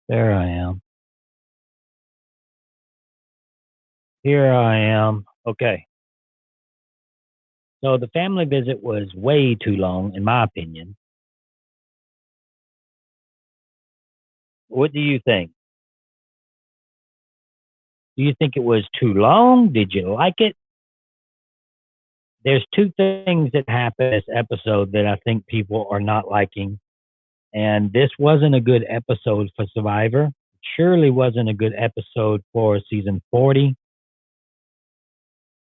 There I am. Here I am. Okay. So the family visit was way too long, in my opinion. What do you think? Do you think it was too long? Did you like it? There's two things that happened in this episode that I think people are not liking. And this wasn't a good episode for Survivor. Surely wasn't a good episode for season 40.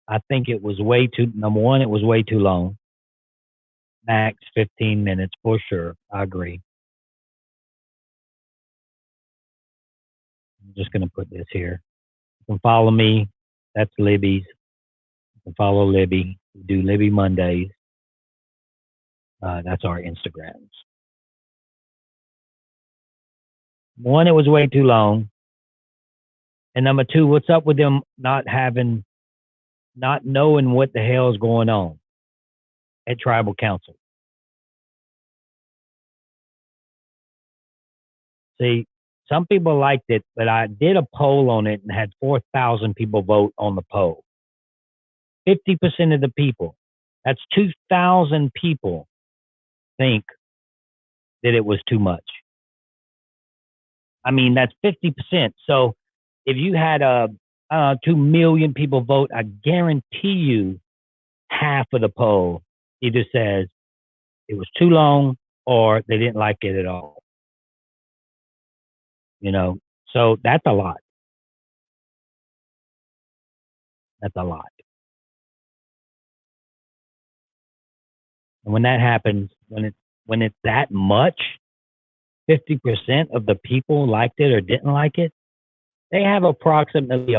I think it was way too, number one, it was way too long. Max 15 minutes for sure. I agree. I'm just going to put this here. You can follow me. That's Libby's. You can follow Libby. We do Libby Mondays. That's our Instagrams. One, it was way too long. And number two, what's up with them not knowing what the hell is going on at tribal council? See, some people liked it, but I did a poll on it and had 4,000 people vote on the poll. 50% of the people, that's 2,000 people, think that it was too much. I mean, that's 50%. So if you had 2 million people vote, I guarantee you half of the poll either says it was too long or they didn't like it at all. You know, so that's a lot. That's a lot. And when that happens, when it's that much, 50% of the people liked it or didn't like it, they have approximately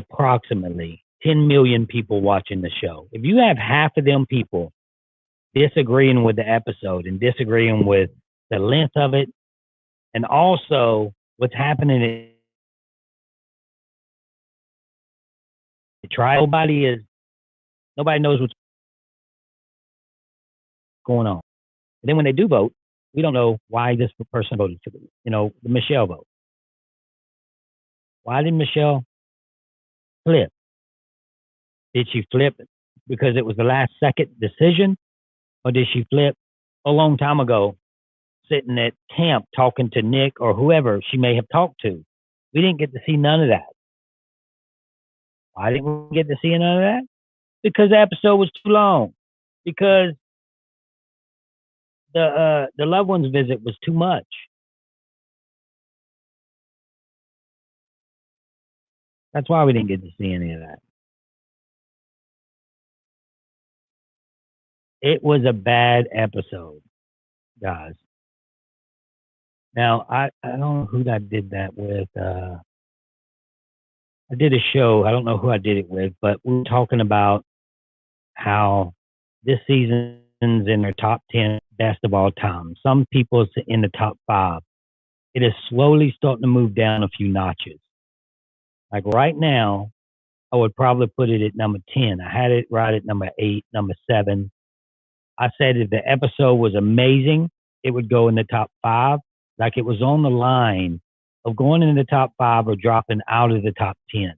10 million people watching the show. If you have half of them people disagreeing with the episode and disagreeing with the length of it, and also what's happening in the trial, nobody knows what's going on. And then when they do vote, we don't know why this person voted for the Michelle vote. Why did Michelle flip? Did she flip because it was the last second decision? Or did she flip a long time ago, sitting at camp talking to Nick or whoever she may have talked to? We didn't get to see none of that. Why didn't we get to see none of that? Because the episode was too long. Because the loved ones visit was too much. That's why we didn't get to see any of that. It was a bad episode, guys. Now I don't know who I did that with. I did a show. I don't know who I did it with, but we were talking about how this season's in their top 10 best of all time. Some people in the top 5. It is slowly starting to move down a few notches. Like right now, I would probably put it at number 10. I had it right at number 8, number 7. I said if the episode was amazing, it would go in the top 5. Like it was on the line of going in the top 5 or dropping out of the top 10.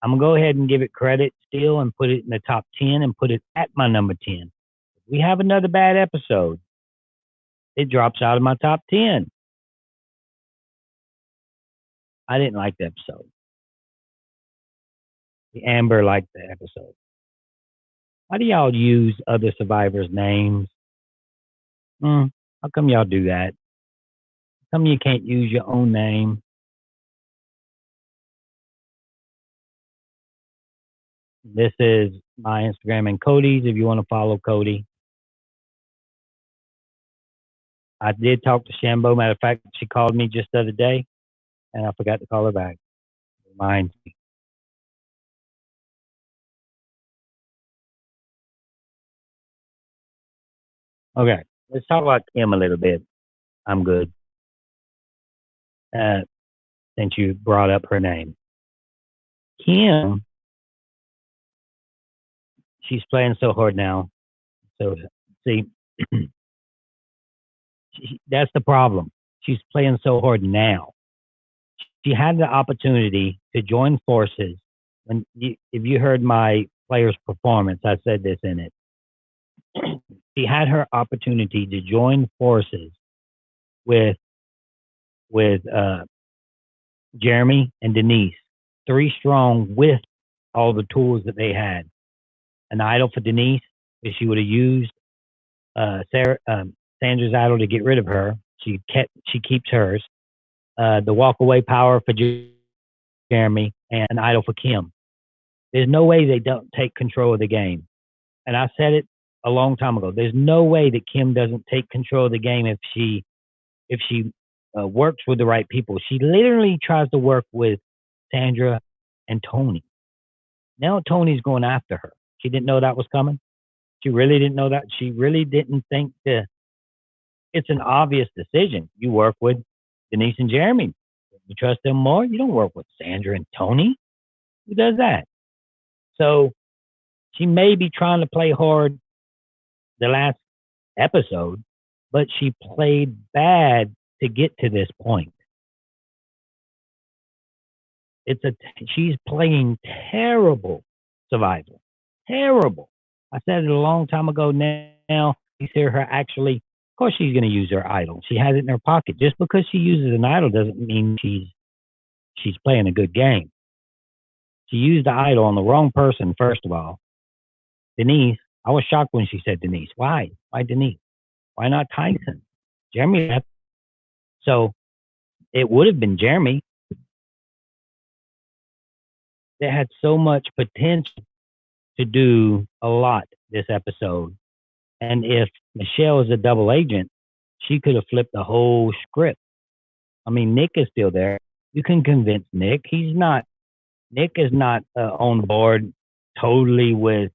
I'm going to go ahead and give it credit still and put it in the top 10 and put it at my number 10. If we have another bad episode, it drops out of my top 10. I didn't like the episode. The Amber liked the episode. Why do y'all use other survivors' names? How come y'all do that? How come you can't use your own name? This is my Instagram and Cody's if you want to follow Cody. I did talk to Shambo. Matter of fact, she called me just the other day, and I forgot to call her back. Reminds me. Okay, let's talk about Kim a little bit. I'm good. Since you brought up her name. Kim, she's playing so hard now. So, see, that's the problem. She's playing so hard now. She had the opportunity to join forces. If you heard my player's performance, I said this in it. She had her opportunity to join forces with with Jeremy and Denise, three strong with all the tools that they had. An idol for Denise, if she would have used Sandra's idol to get rid of her, she keeps hers. The walk away power for Jeremy, and an idol for Kim. There's no way they don't take control of the game. And I said it a long time ago. There's no way that Kim doesn't take control of the game if she works with the right people. She literally tries to work with Sandra and Tony. Now Tony's going after her. She didn't know that was coming. She really didn't know that. She really didn't think that it's an obvious decision. You work with Denise and Jeremy. You trust them more. You don't work with Sandra and Tony. Who does that? So she may be trying to play hard the last episode, but she played bad to get to this point. It's a she's playing terrible survival. Terrible. I said it a long time ago now. You see her actually, of course she's gonna use her idol. She has it in her pocket. Just because she uses an idol doesn't mean she's playing a good game. She used the idol on the wrong person, first of all. Denise, I was shocked when she said Denise. Why? Why Denise? Why not Tyson? Jeremy left. So it would have been Jeremy that had so much potential to do a lot this episode. And if Michelle is a double agent, she could have flipped the whole script. I mean, Nick is still there. You can convince Nick. Nick is not on board totally with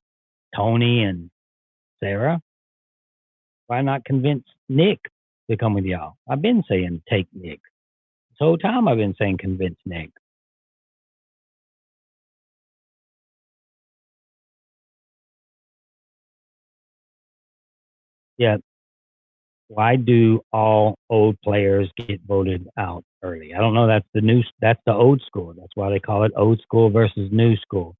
Tony and Sarah. Why not convince Nick to come with y'all? I've been saying take Nick. This whole time I've been saying convince Nick. Yeah. Why do all old players get voted out early? I don't know. That's the old school. That's why they call it old school versus new school.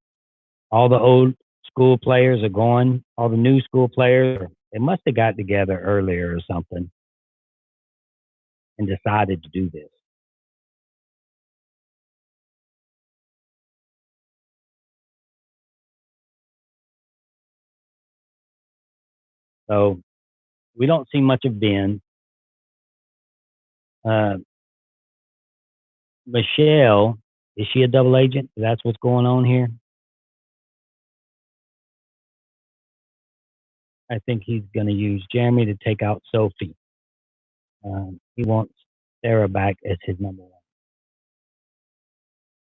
All the old school players are gone. All the new school players, they must have got together earlier or something and decided to do this. So we don't see much of Ben. Uh, Michelle, is she a double agent? That's what's going on here. I think he's going to use Jeremy to take out Sophie. He wants Sarah back as his number one.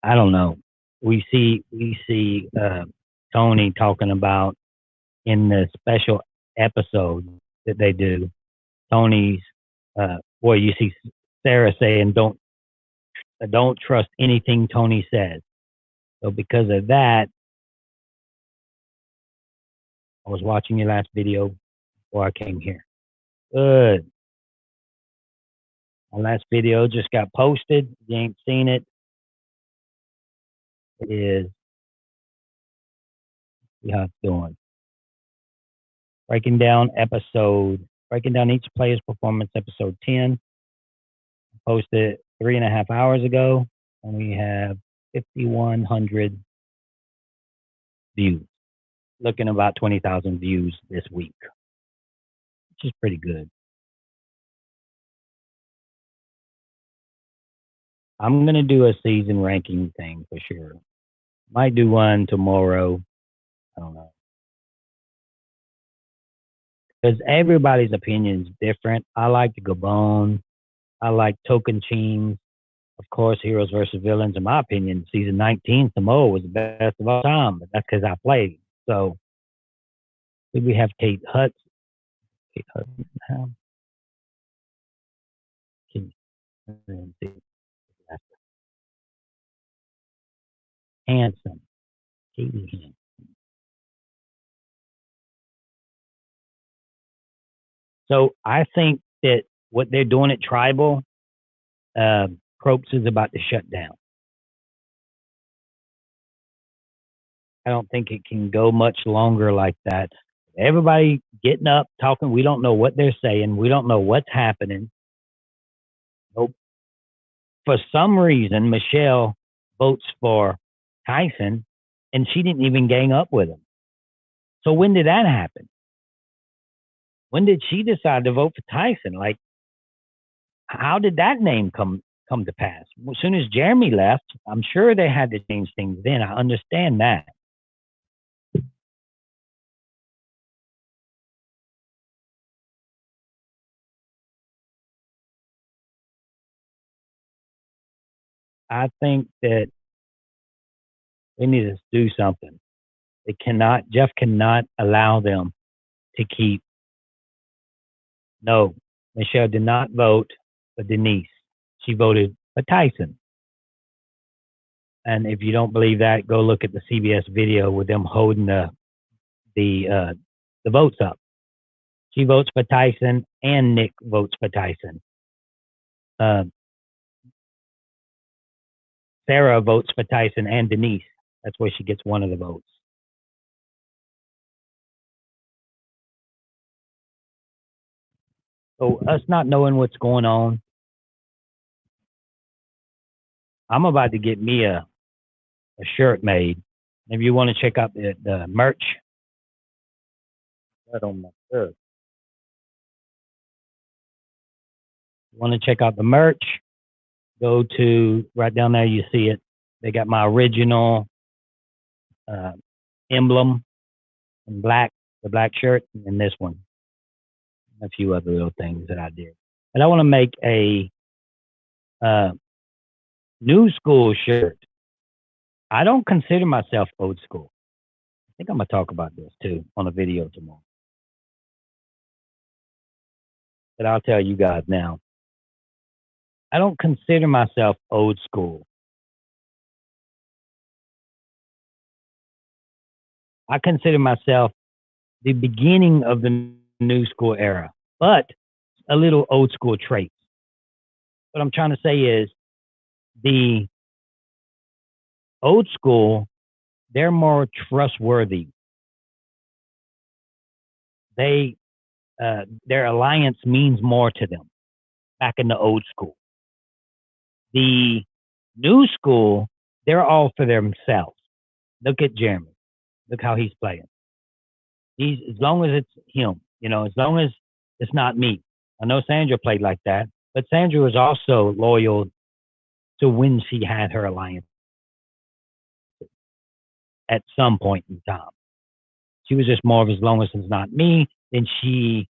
I don't know. We see Tony talking about in the special episode that they do. Tony's boy, you see Sarah saying don't trust anything Tony says. So because of that, I was watching your last video before I came here. Good. My last video just got posted. If you ain't seen it, it is see how it's doing. Breaking down each player's performance, episode 10. Posted 3.5 hours ago, and we have 5,100 views. Looking about 20,000 views this week, which is pretty good. I'm gonna do a season ranking thing for sure. Might do one tomorrow. I don't know. Because everybody's opinion is different. I like the Gabon. I like Tocantins. Of course, Heroes versus Villains. In my opinion, season 19, Samoa was the best of all time, but that's because I played. So, did we have Kate Hudson? Kate Hudson. Can you see? Hanson. Katie Hanson. So I think that what they're doing at Tribal, Cropes is about to shut down. I don't think it can go much longer like that. Everybody getting up, talking. We don't know what they're saying. We don't know what's happening. Nope. For some reason, Michelle votes for Tyson, and she didn't even gang up with him. So when did that happen? When did she decide to vote for Tyson? Like, how did that name come to pass? As soon as Jeremy left, I'm sure they had to change things then. I understand that. I think that they need to do something. Jeff cannot allow them to keep. No, Michelle did not vote for Denise. She voted for Tyson. And if you don't believe that, go look at the CBS video with them holding the votes up. She votes for Tyson, and Nick votes for Tyson. Uh, Sarah votes for Tyson and Denise. That's where she gets one of the votes. So us not knowing what's going on, I'm about to get me a shirt made. If you want to check out the merch, I don't know. You want to check out the merch? Go to right down there. You see it. They got my original uh, emblem in black, the black shirt, and this one. A few other little things that I did. And I want to make a uh, new school shirt. I don't consider myself old school. I think I'm gonna talk about this too on a video tomorrow. But I'll tell you guys now. I don't consider myself old school. I consider myself the beginning of the new school era, but a little old school traits. What I'm trying to say is the old school, they're more trustworthy. They their alliance means more to them back in the old school. The new school, they're all for themselves. Look at Jeremy. Look how he's playing. He's as long as it's him, as long as it's not me. I know Sandra played like that, but Sandra was also loyal to when she had her alliance at some point in time. She was just more of as long as it's not me, then she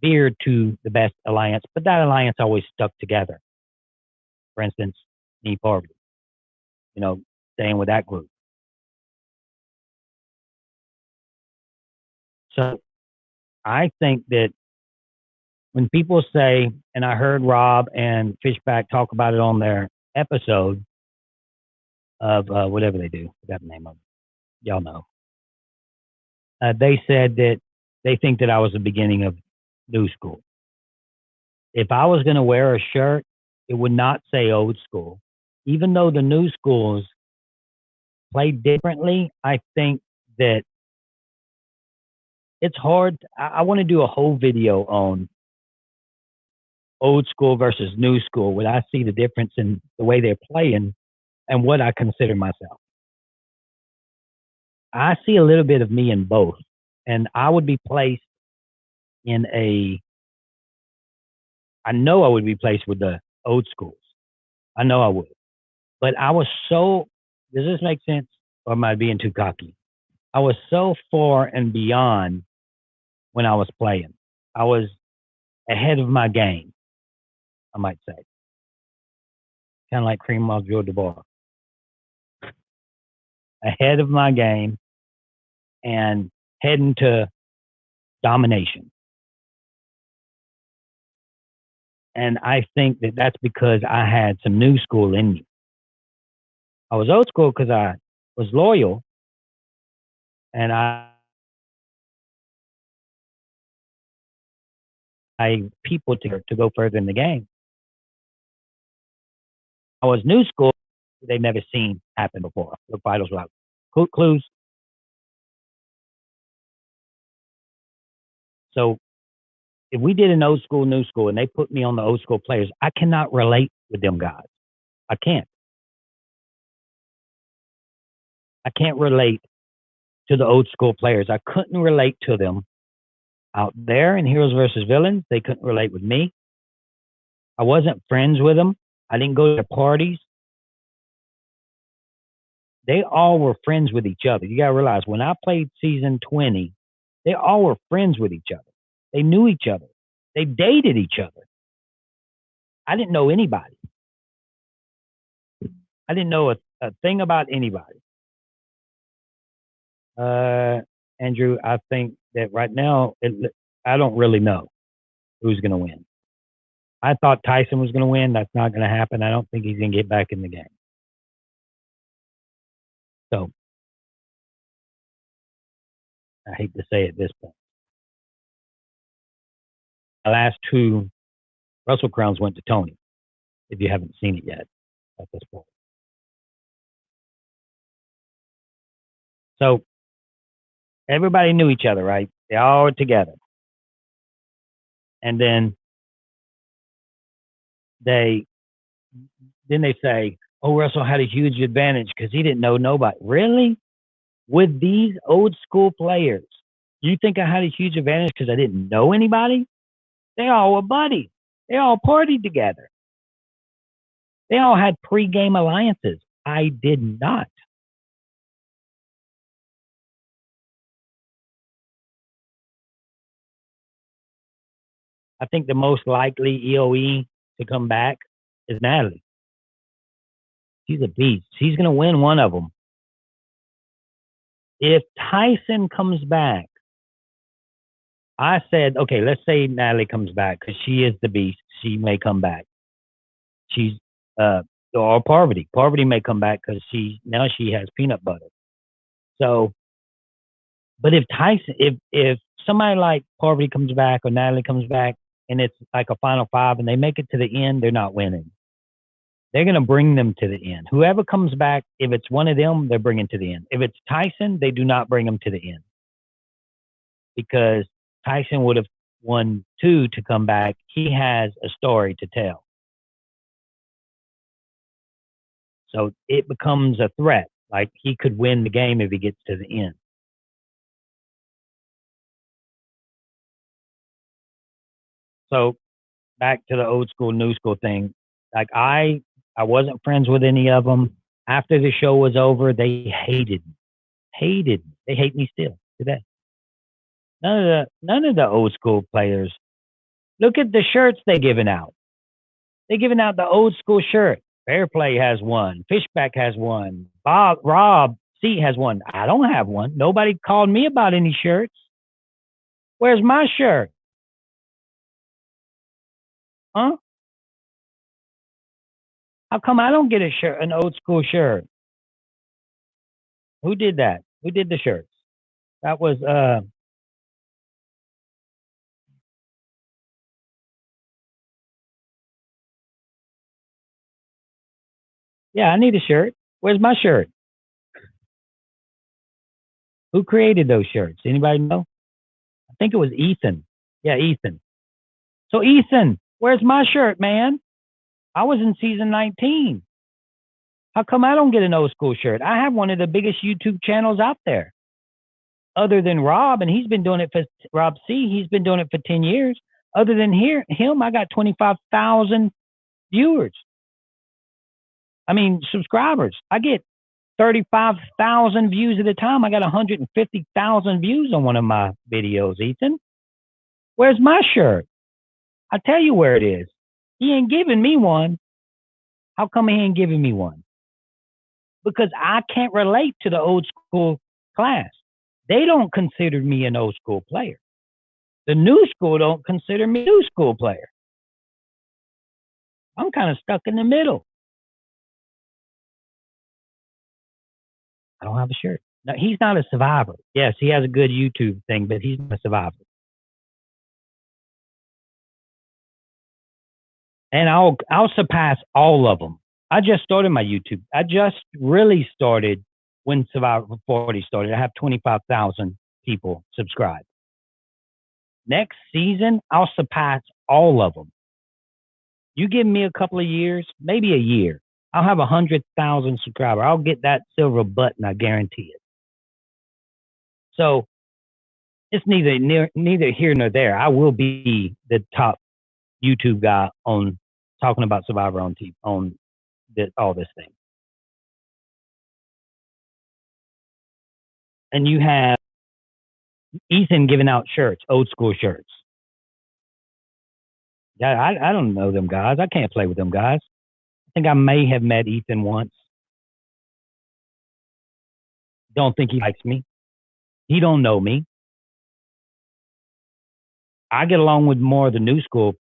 veered to the best alliance, but that alliance always stuck together. For instance, me, Parvati, staying with that group. So I think that when people say, and I heard Rob and Fishback talk about it on their episode of whatever they do, I forgot the name of it. Y'all know. They said that they think that I was the beginning of new school. If I was going to wear a shirt, it would not say old school. Even though the new schools play differently, I think that it's hard. I want to do a whole video on old school versus new school, where I see the difference in the way they're playing and what I consider myself. I see a little bit of me in both, and I would be placed in I know I would be placed with the old schools. I know I would. But I was does this make sense? Or am I being too cocky? I was so far and beyond when I was playing. I was ahead of my game, I might say. Kind of like Kareem Abdul-Jabbar. Ahead of my game and heading to domination. And I think that that's because I had some new school in me. I was old school because I was loyal and I people to go further in the game. was new school, they've never seen happen before. The finals were like clues. So if we did an old school, new school, and they put me on the old school players, I cannot relate with them guys. I can't. I can't relate to the old school players. I couldn't relate to them out there in Heroes versus Villains. They couldn't relate with me. I wasn't friends with them. I didn't go to their parties. They all were friends with each other. You got to realize when I played season 20, they all were friends with each other. They knew each other. They dated each other. I didn't know anybody. I didn't know a thing about anybody. Andrew, I think that right now, I don't really know who's going to win. I thought Tyson was going to win. That's not going to happen. I don't think he's going to get back in the game. So, I hate to say it at this point. The last two Russell Crowns went to Tony, if you haven't seen it yet at this point. So, everybody knew each other, right? They all were together. And then they say, oh, Russell had a huge advantage because he didn't know nobody. Really? With these old school players, you think I had a huge advantage because I didn't know anybody? They all were buddies. They all partied together. They all had pre-game alliances. I did not. I think the most likely EOE to come back is Natalie. She's a beast. She's going to win one of them. If Tyson comes back, I said, okay, let's say Natalie comes back because she is the beast. She may come back. She's or Parvati. Parvati may come back because she has peanut butter. So, but if Tyson, if somebody like Parvati comes back or Natalie comes back and it's like a final five and they make it to the end, they're not winning. They're going to bring them to the end. Whoever comes back, if it's one of them, they're bringing to the end. If it's Tyson, they do not bring him to the end because Tyson would have won two to come back. He has a story to tell. So it becomes a threat. Like he could win the game if he gets to the end. So back to the old school, new school thing. Like I wasn't friends with any of them. After the show was over, they hated me. They hate me still today. None of the old school players. Look at the shirts they're giving out. They're giving out the old school shirt. Fairplay has one. Fishback has one. Rob C has one. I don't have one. Nobody called me about any shirts. Where's my shirt? Huh? How come I don't get a shirt, an old school shirt? Who did that? Who did the shirts? That was yeah, I need a shirt. Where's my shirt? Who created those shirts? Anybody know? I think it was Ethan. Yeah, Ethan. So Ethan, where's my shirt, man? I was in season 19. How come I don't get an old school shirt? I have one of the biggest YouTube channels out there. Other than Rob, and he's been doing it for Rob C. He's been doing it for 10 years. Other than him, I got 25,000 viewers. I mean, subscribers. I get 35,000 views at a time. I got 150,000 views on one of my videos, Ethan. Where's my shirt? I tell you where it is. He ain't giving me one. How come he ain't giving me one? Because I can't relate to the old school class. They don't consider me an old school player. The new school don't consider me a new school player. I'm kind of stuck in the middle. I don't have a shirt. No, he's not a survivor. Yes, he has a good YouTube thing, but he's not a survivor. And I'll surpass all of them. I just started my YouTube. I just really started when Survivor 40 started. I have 25,000 people subscribed. Next season, I'll surpass all of them. You give me a couple of years, maybe a year, I'll have 100,000 subscribers. I'll get that silver button. I guarantee it. So it's neither here nor there. I will be the top YouTube guy on talking about Survivor on TV, on all this thing. And you have Ethan giving out shirts, old school shirts. Yeah, I don't know them guys. I can't play with them guys. I think I may have met Ethan once. Don't think he likes me. He don't know me. I get along with more of the new school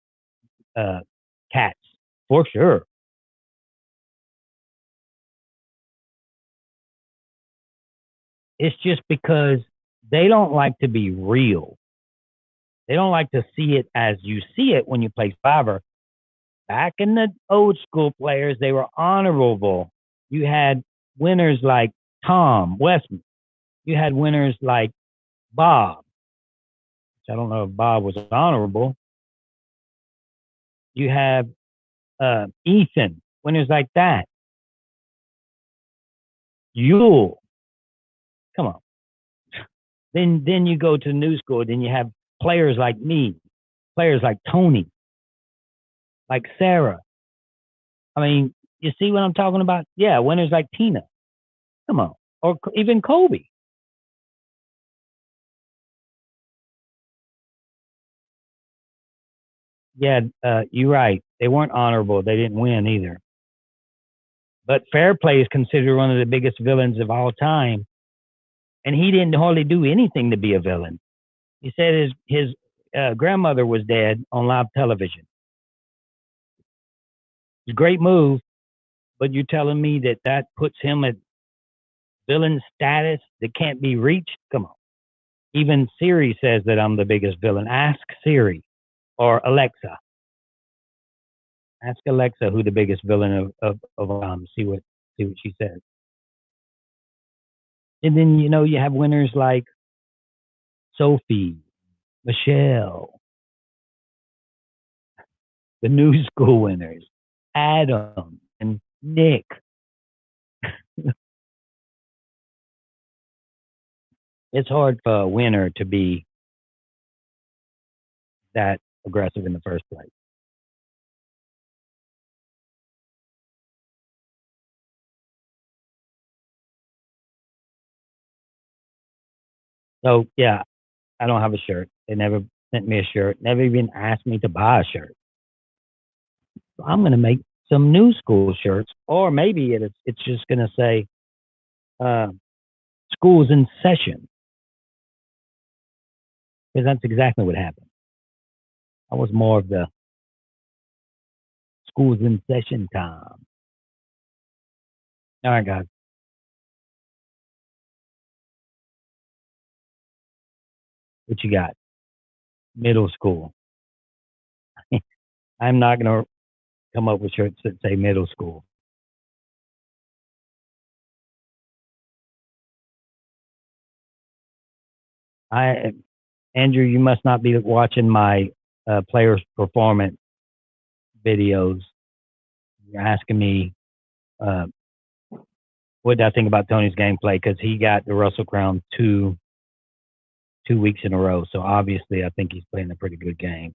cats for sure. It's just because they don't like to be real. They don't like to see it as you see it when you play Survivor. Back in the old school players, they were honorable. You had winners like Tom Westman. You had winners like Bob. Which I don't know if Bob was honorable. You have Ethan, winners like that. Yule. Come on. Then you go to new school. Then you have players like me, players like Tony, like Sarah. I mean, you see what I'm talking about? Yeah, winners like Tina. Come on. Or even Kobe. Yeah, you're right. They weren't honorable. They didn't win either. But Fair Play is considered one of the biggest villains of all time. And he didn't hardly do anything to be a villain. He said his grandmother was dead on live television. It's a great move, but you're telling me that puts him at villain status that can't be reached? Come on. Even Siri says that I'm the biggest villain. Ask Siri or Alexa. Ask Alexa who the biggest villain of see what she says. And then you have winners like Sophie, Michelle, the new school winners, Adam and Nick. It's hard for a winner to be that aggressive in the first place. So yeah, I don't have a shirt. They never sent me a shirt. Never even asked me to buy a shirt. So I'm gonna make some new school shirts, or maybe it's just gonna say uh, "School's in session," because that's exactly what happened. I was more of the "School's in session" time. All right, guys. What you got? Middle school. I'm not gonna come up with shirts that say middle school. I Andrew, you must not be watching my players' performance videos. You're asking me uh, what did I think about Tony's gameplay because he got the Russell Crown two weeks in a row. So obviously, I think he's playing a pretty good game.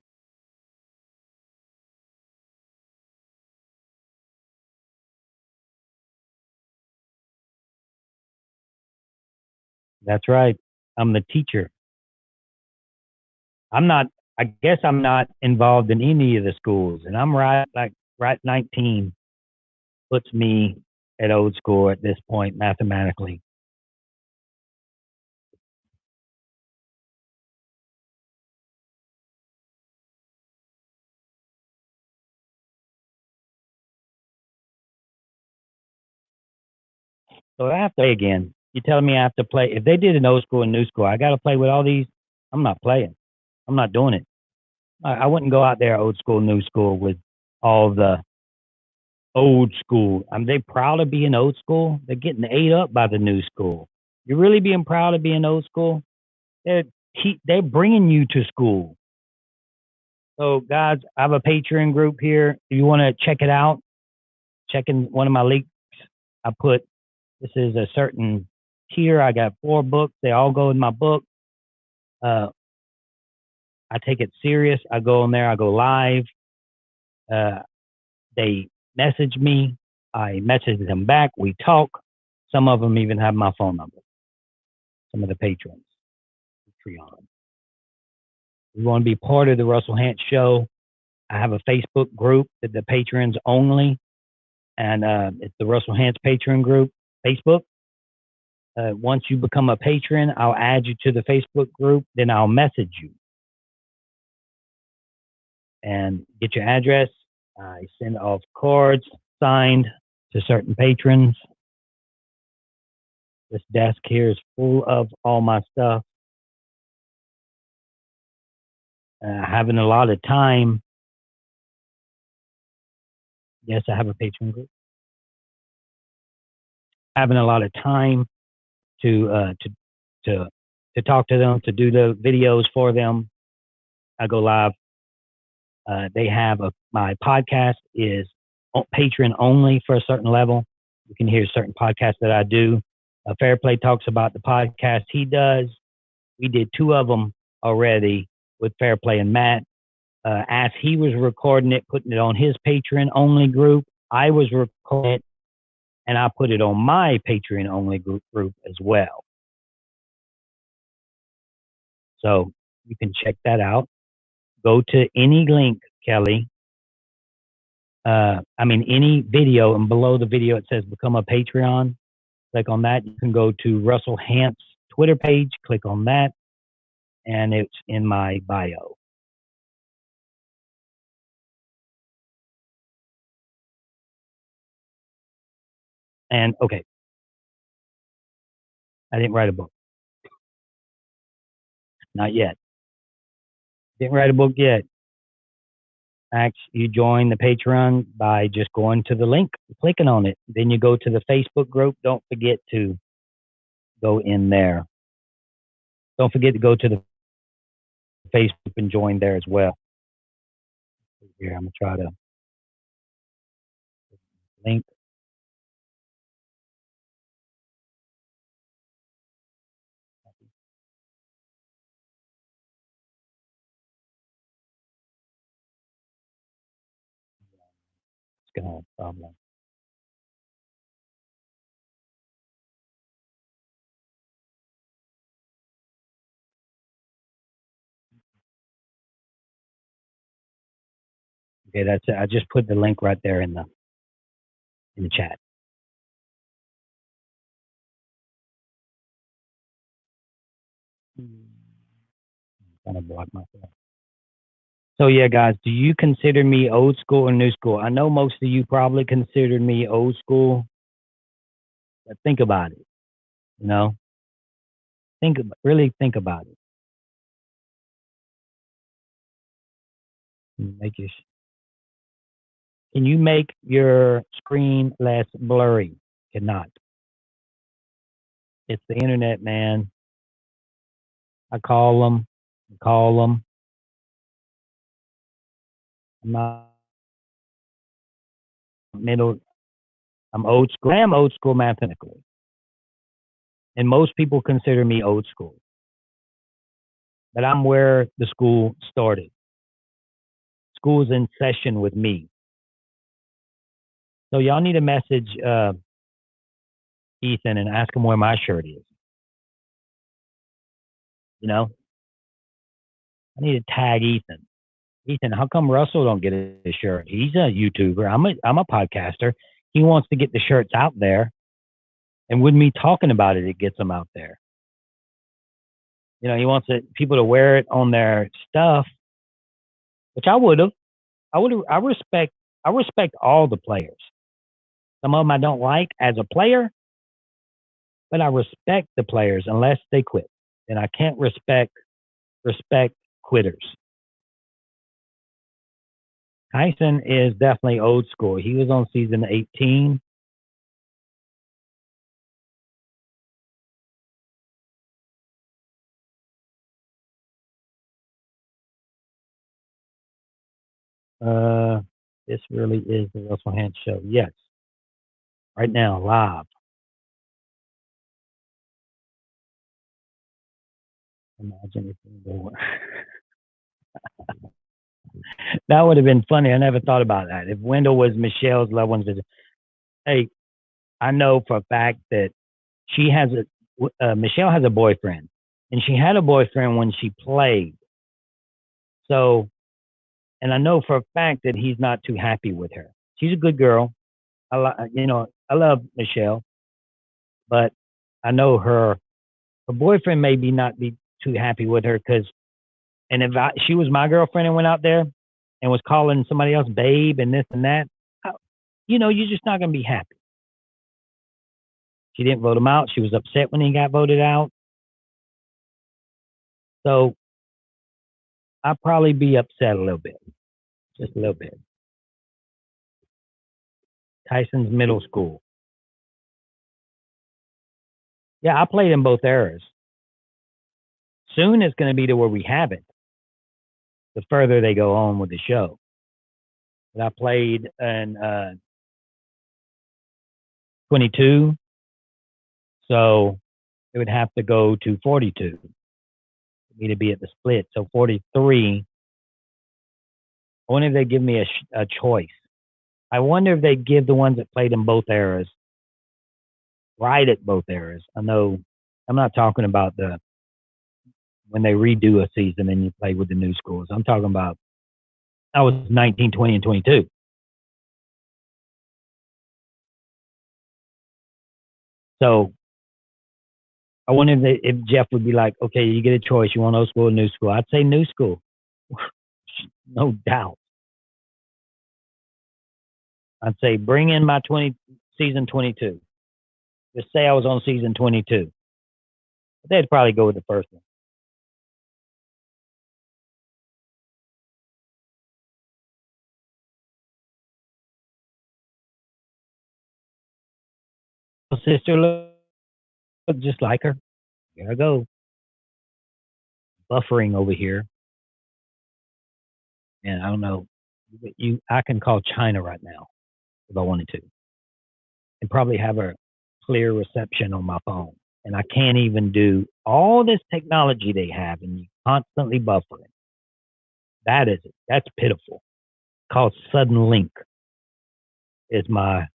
That's right. I'm the teacher. I'm not. I guess I'm not involved in any of the schools, and I'm right 19 puts me at old school at this point mathematically. So I have to play again. You telling me I have to play? If they did an old school and new school, I got to play with all these. I'm not playing. I'm not doing it. I wouldn't go out there old school, new school with all the old school. They proud of being old school. They're getting ate up by the new school. You're really being proud of being old school. They're they're bringing you to school. So guys, I have a Patreon group here. If you want to check it out, check in one of my links. I put this is a certain tier. I got 4 books. They all go in my book. Uh, I take it serious. I go on there. I go live. Uh, they message me. I message them back. We talk. Some of them even have my phone number. Some of the patrons. Patreon. You want to be part of the Russell Hance Show? I have a Facebook group that the patrons only, and it's the Russell Hance Patron group, Facebook. Once you become a patron, I'll add you to the Facebook group. Then I'll message you and get your address. I send off cards signed to certain patrons. This desk here is full of all my stuff. Having a lot of time. Yes, I have a patron group. Having a lot of time to talk to them, to do the videos for them. I go live. They have my podcast is patron only for a certain level. You can hear certain podcasts that I do. Fair Play talks about the podcast he does. We did 2 of them already with Fair Play and Matt. As he was recording it, putting it on his Patreon only group, I was recording it and I put it on my Patreon only group as well. So you can check that out. Go to any link, Kelly. Any video, and below the video it says become a Patreon. Click on that. You can go to Russell Hance Twitter page. Click on that, and it's in my bio. And okay, I didn't write a book. Not yet. Didn't write a book yet. You join the Patreon by just going to the link, clicking on it. Then you go to the Facebook group. Don't forget to go in there. Don't forget to go to the Facebook and join there as well. Here, I'm going to try to link. It's going to have a problem. Okay, that's it. I just put the link right there in the chat. I'm gonna block myself. So yeah, guys, do you consider me old school or new school? I know most of you probably consider me old school, but think about it. You know, really think about it. Can you make your screen less blurry? Cannot. It's the internet, man. I call them. I'm not middle. I'm old school. I am old school mathematically. And most people consider me old school. But I'm where the school started. School's in session with me. So y'all need to message Ethan and ask him where my shirt is. You know, I need to tag Ethan. Ethan, how come Russell don't get his shirt? He's a YouTuber. I'm a podcaster. He wants to get the shirts out there, and with me talking about it, it gets them out there. You know, he wants people to wear it on their stuff, which I would have. I respect all the players. Some of them I don't like as a player, but I respect the players unless they quit. And I can't respect quitters. Tyson is definitely old school. He was on season 18. Uh, this really is the Russell Hand Show. Yes, right now, live. Imagine if we were. That would have been funny. I never thought about that. If Wendell was Michelle's loved ones, hey, I know for a fact that she has Michelle has a boyfriend, and she had a boyfriend when she played. So, and I know for a fact that he's not too happy with her. She's a good girl. I love Michelle, but I know her boyfriend maybe not be too happy with her because, and if she was my girlfriend and went out there and was calling somebody else babe and this and that, I, you're just not gonna be happy. She didn't vote him out. She was upset when he got voted out. So I'd probably be upset a little bit, just a little bit. Tyson's middle school. Yeah, I played in both eras. Soon it's going to be to where we have it. The further they go on with the show. But I played in 22, so it would have to go to 42 for me to be at the split. So 43. I wonder if they give me a choice. I wonder if they give the ones that played in both eras right at both eras. I know I'm not talking about the when they redo a season and you play with the new schools. I'm talking about I was 19, 20, and 22. So I wonder if Jeff would be like, okay, you get a choice. You want old school or new school? I'd say new school, no doubt. I'd say bring in my 20 season 22. Just say I was on season 22. But they'd probably go with the first one. Sister look just like her. Here I go, buffering over here, and I don't know. I can call China right now if I wanted to, and probably have a clear reception on my phone. And I can't even do all this technology they have, and you constantly buffering. That is it. That's pitiful. Called Sudden Link is my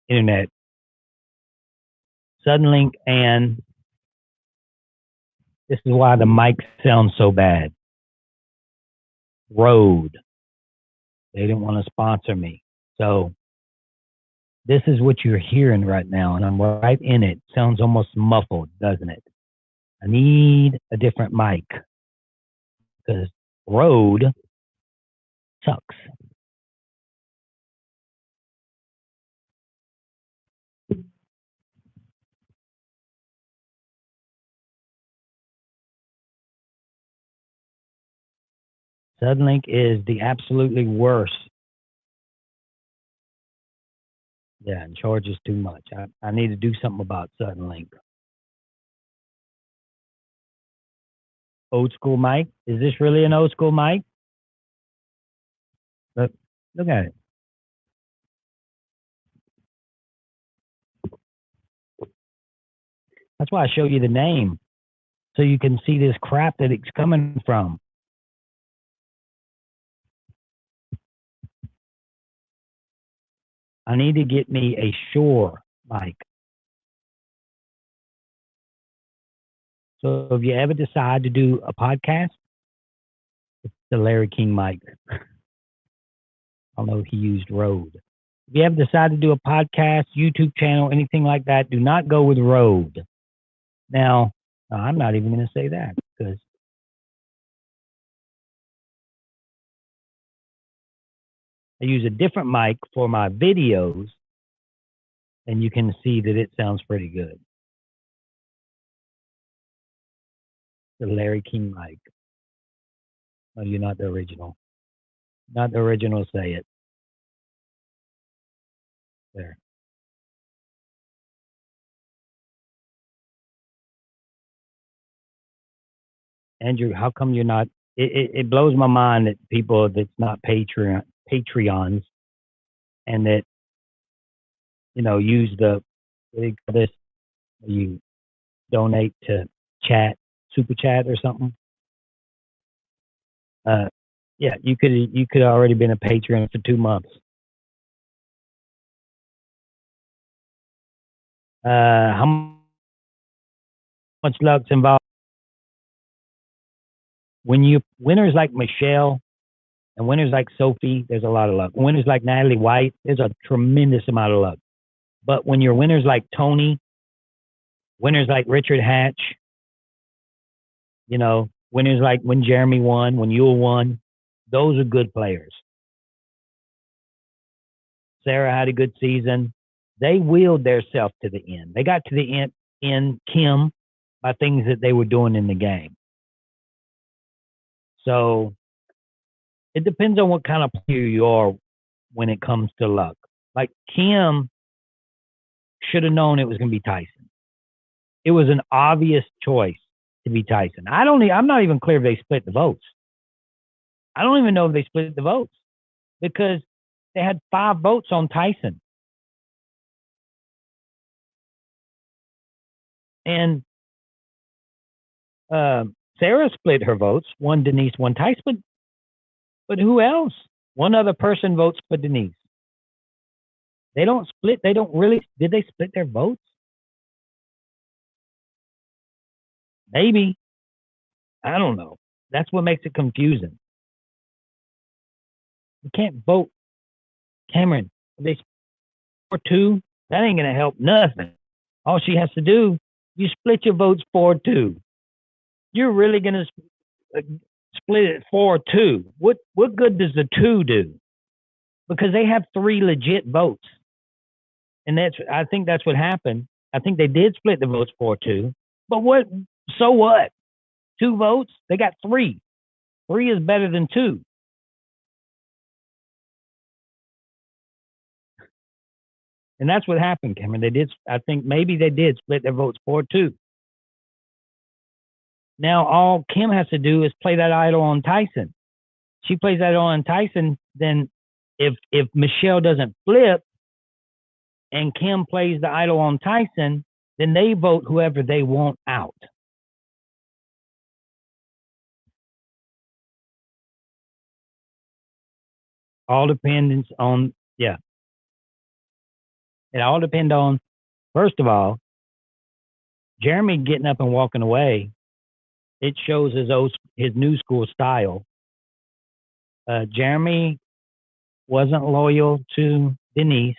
internet. Sudden Link, and this is why the mic sounds so bad. Rode. They didn't want to sponsor me. So this is what you're hearing right now, and I'm right in it. Sounds almost muffled, doesn't it? I need a different mic because Rode sucks. Suddenlink is the absolutely worst. Yeah, and charges too much. I need to do something about Suddenlink. Old school mic. Is this really an old school mic? Look, look at it. That's why I show you the name so you can see this crap that it's coming from. I need to get me a Shure mic. So if you ever decide to do a podcast, it's the Larry King mic. I don't know if he used Rode. If you ever decide to do a podcast, YouTube channel, anything like that, do not go with Rode. Now, I'm not even going to say that because I use a different mic for my videos, and you can see that it sounds pretty good. The Larry King mic. No, you're not the original. Not the original Say It. There. Andrew, how come you're not? It blows my mind that people that's not Patreons and that use the what do you call this? You donate to chat, super chat or something. Uh, yeah, you could already been a Patreon for 2 months. How much luck's involved when you winners like Michelle and winners like Sophie? There's a lot of luck. Winners like Natalie White, there's a tremendous amount of luck. But when you're winners like Tony, winners like Richard Hatch, winners like when Jeremy won, when Yule won, those are good players. Sarah had a good season. They willed themselves to the end. They got to the end in Kim by things that they were doing in the game. So it depends on what kind of player you are when it comes to luck. Like Kim should have known it was going to be Tyson. It was an obvious choice to be Tyson. I'm not even clear if they split the votes. I don't even know if they split the votes because they had 5 votes on Tyson. And Sarah split her votes. One Denise, one Tyson. But who else? One other person votes for Denise. They don't split. They don't really. Did they split their votes? Maybe. I don't know. That's what makes it confusing. You can't vote. Cameron, if they split 4-2, that ain't going to help nothing. All she has to do, you split your votes 4-2. You're really going to split it 4-2. What good does the 2 do? Because they have 3 legit votes. And I think that's what happened. I think they did split the votes 4-2. But so what? 2 votes? They got 3. 3 is better than 2. And that's what happened, Cameron. I think maybe they did split their votes 4-2. Now all Kim has to do is play that idol on Tyson. She plays that on Tyson, then if Michelle doesn't flip and Kim plays the idol on Tyson, then they vote whoever they want out. All depends on, yeah. It all depends on, first of all, Jeremy getting up and walking away. It shows his new school style. Jeremy wasn't loyal to Denise.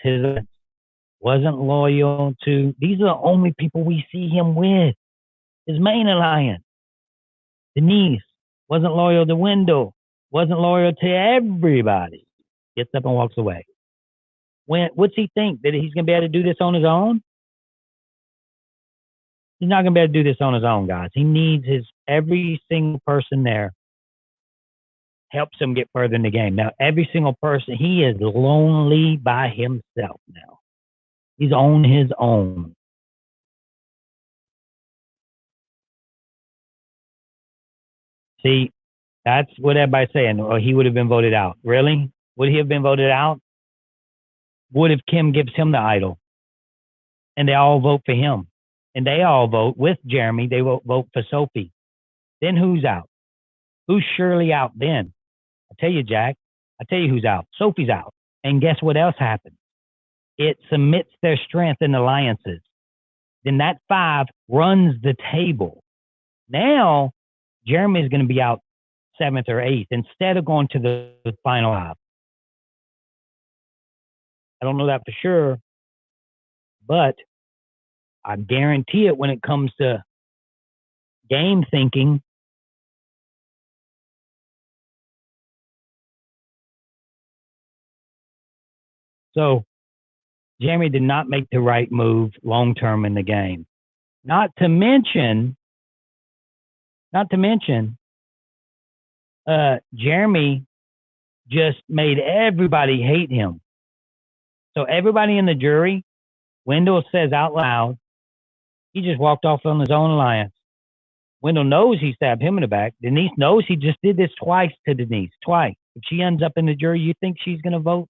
Wasn't loyal to. These are the only people we see him with. His main alliance. Denise wasn't loyal to Wendell. Wasn't loyal to everybody. Gets up and walks away. What's he think? That he's going to be able to do this on his own? He's not going to be able to do this on his own, guys. He needs every single person there helps him get further in the game. Now, every single person, he is lonely by himself now. He's on his own. See, that's what everybody's saying. Oh, he would have been voted out. Really? Would he have been voted out? What if Kim gives him the idol and they all vote for him? And they all vote with Jeremy. They vote for Sophie. Then who's out? Who's surely out then? I tell you, Jack. I tell you who's out. Sophie's out. And guess what else happens? It submits their strength in alliances. Then that 5 runs the table. Now, Jeremy's going to be out 7th or 8th instead of going to the final 5. I don't know that for sure, but I guarantee it when it comes to game thinking. So Jeremy did not make the right move long term in the game. Not to mention, Jeremy just made everybody hate him. So everybody in the jury, Wendell says out loud, he just walked off on his own alliance. Wendell knows he stabbed him in the back. Denise knows he just did this twice to Denise, twice. If she ends up in the jury, you think she's going to vote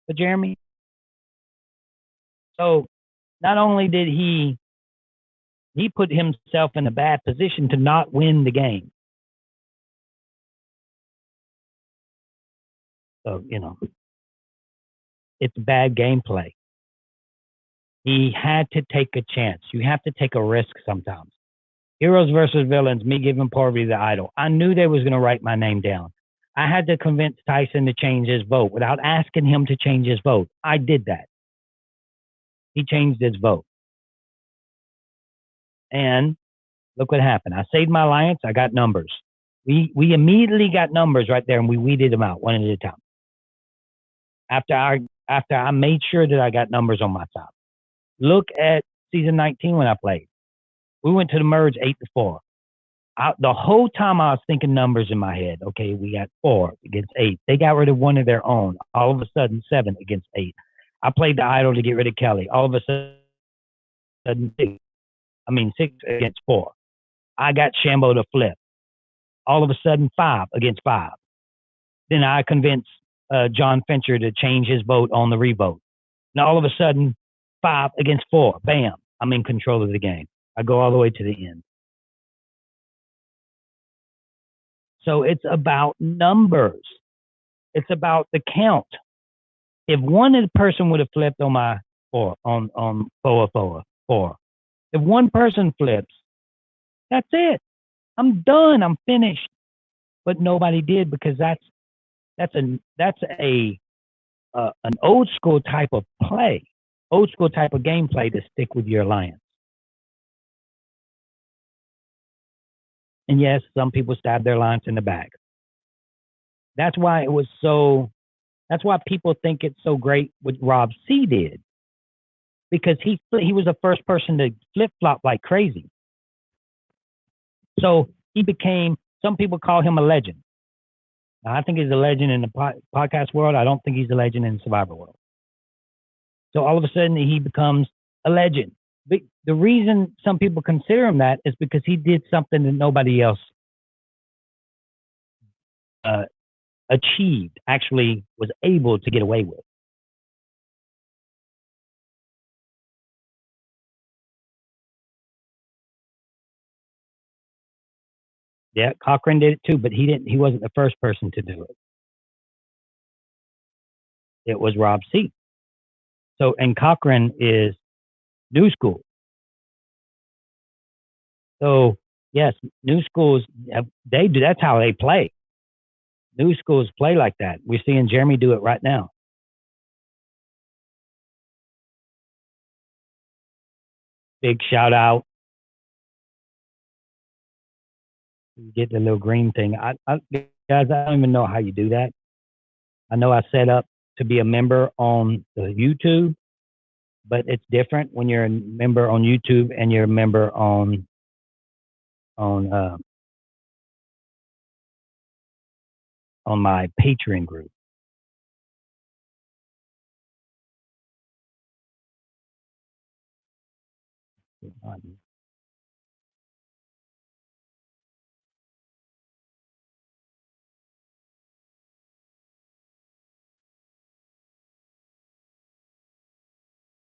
for Jeremy? So not only did he put himself in a bad position to not win the game. So, it's bad gameplay. He had to take a chance. You have to take a risk sometimes. Heroes versus villains, me giving Porby the idol. I knew they was going to write my name down. I had to convince Tyson to change his vote without asking him to change his vote. I did that. He changed his vote. And look what happened. I saved my alliance. I got numbers. We immediately got numbers right there, and we weeded them out one at a time. After I made sure that I got numbers on my side. Look at season 19 when I played. We went to the merge 8-4. The whole time I was thinking numbers in my head. Okay, we got 4 against 8. They got rid of one of their own. All of a sudden, 7 against 8. I played the idol to get rid of Kelly. All of a sudden, 6 against 4. I got Shambo to flip. All of a sudden, 5 against 5. Then I convinced John Fincher to change his vote on the revote. Now, all of a sudden, 5 against 4. Bam. I'm in control of the game. I go all the way to the end. So it's about numbers. It's about the count. If one person would have flipped on my 4, on 4. If one person flips, that's it. I'm done. I'm finished. But nobody did because that's an old school type of play, old school type of gameplay to stick with your alliance. And yes, some people stab their alliance in the back. That's why people think it's so great what Rob C did. Because he was the first person to flip-flop like crazy. So he became, some people call him a legend. Now, I think he's a legend in the podcast world. I don't think he's a legend in the Survivor world. So all of a sudden, he becomes a legend. But the reason some people consider him that is because he did something that nobody else achieved, actually was able to get away with. Yeah, Cochran did it too, but he wasn't the first person to do it. It was Rob C. So, and Cochran is new school. So, yes, new schools, they do, that's how they play. New schools play like that. We're seeing Jeremy do it right now. Big shout out. You get the little green thing. Guys, I don't even know how you do that. I know I set up to be a member on the YouTube, but it's different when you're a member on YouTube and you're a member on my Patreon group.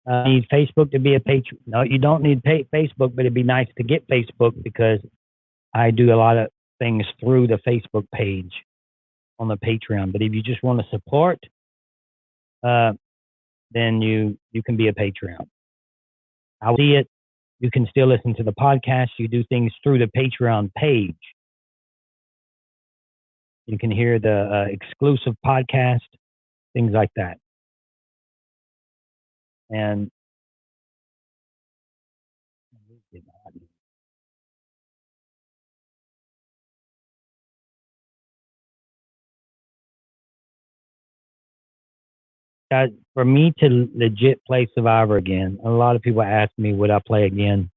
Need Facebook to be a patron. No, you don't need Facebook, but it'd be nice to get Facebook because I do a lot of things through the Facebook page on the Patreon. But if you just want to support, then you can be a Patreon. I see it. You can still listen to the podcast. You do things through the Patreon page. You can hear the exclusive podcast, things like that. And for me to legit play Survivor again, a lot of people ask me, would I play again?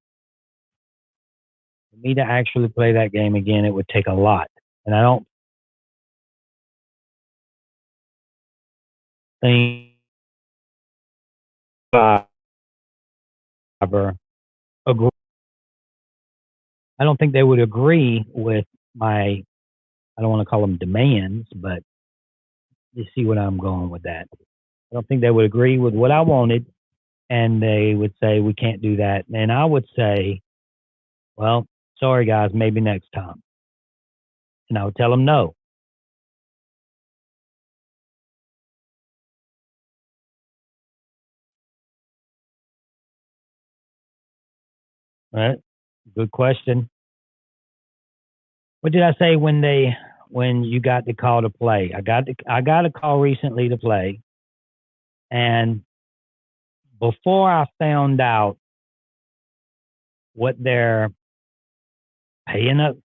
For me to actually play that game again, it would take a lot. And I don't think agree. I don't think they would agree with my, I don't want to call them demands, but you see what I'm going with that. I don't think they would agree with what I wanted, and they would say, we can't do that. And I would say, well, sorry, guys, maybe next time. And I would tell them no. Right? Good question. What did I say when you got the call to play? I got a call recently to play, and before I found out what they're paying up,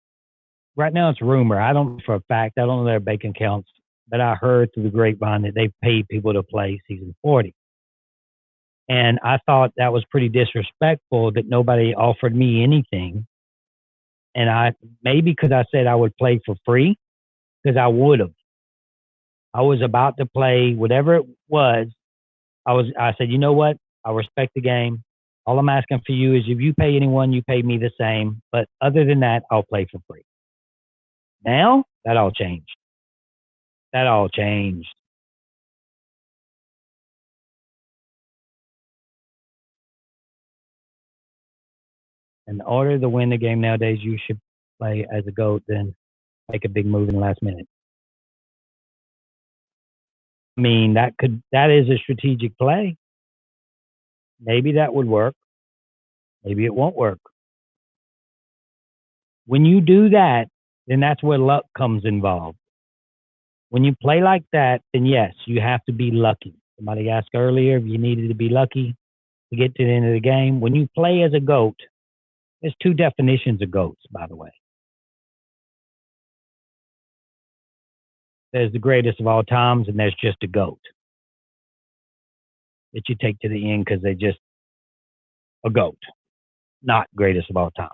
right now it's rumor. I don't know for a fact. I don't know their bank accounts, but I heard through the grapevine that they paid people to play season 40. And I thought that was pretty disrespectful that nobody offered me anything. And I, maybe because I said I would play for free, because I would have. I was about to play whatever it was. I said, you know what? I respect the game. All I'm asking for you is if you pay anyone, you pay me the same. But other than that, I'll play for free. Now that all changed. That all changed. In order to win the game nowadays, you should play as a GOAT, then make a big move in the last minute. I mean, that is a strategic play. Maybe that would work. Maybe it won't work. When you do that, then that's where luck comes involved. When you play like that, then yes, you have to be lucky. Somebody asked earlier if you needed to be lucky to get to the end of the game. When you play as a GOAT, there's two definitions of GOATs, by the way. There's the greatest of all times, and there's just a GOAT that you take to the end because they're just a GOAT, not greatest of all time.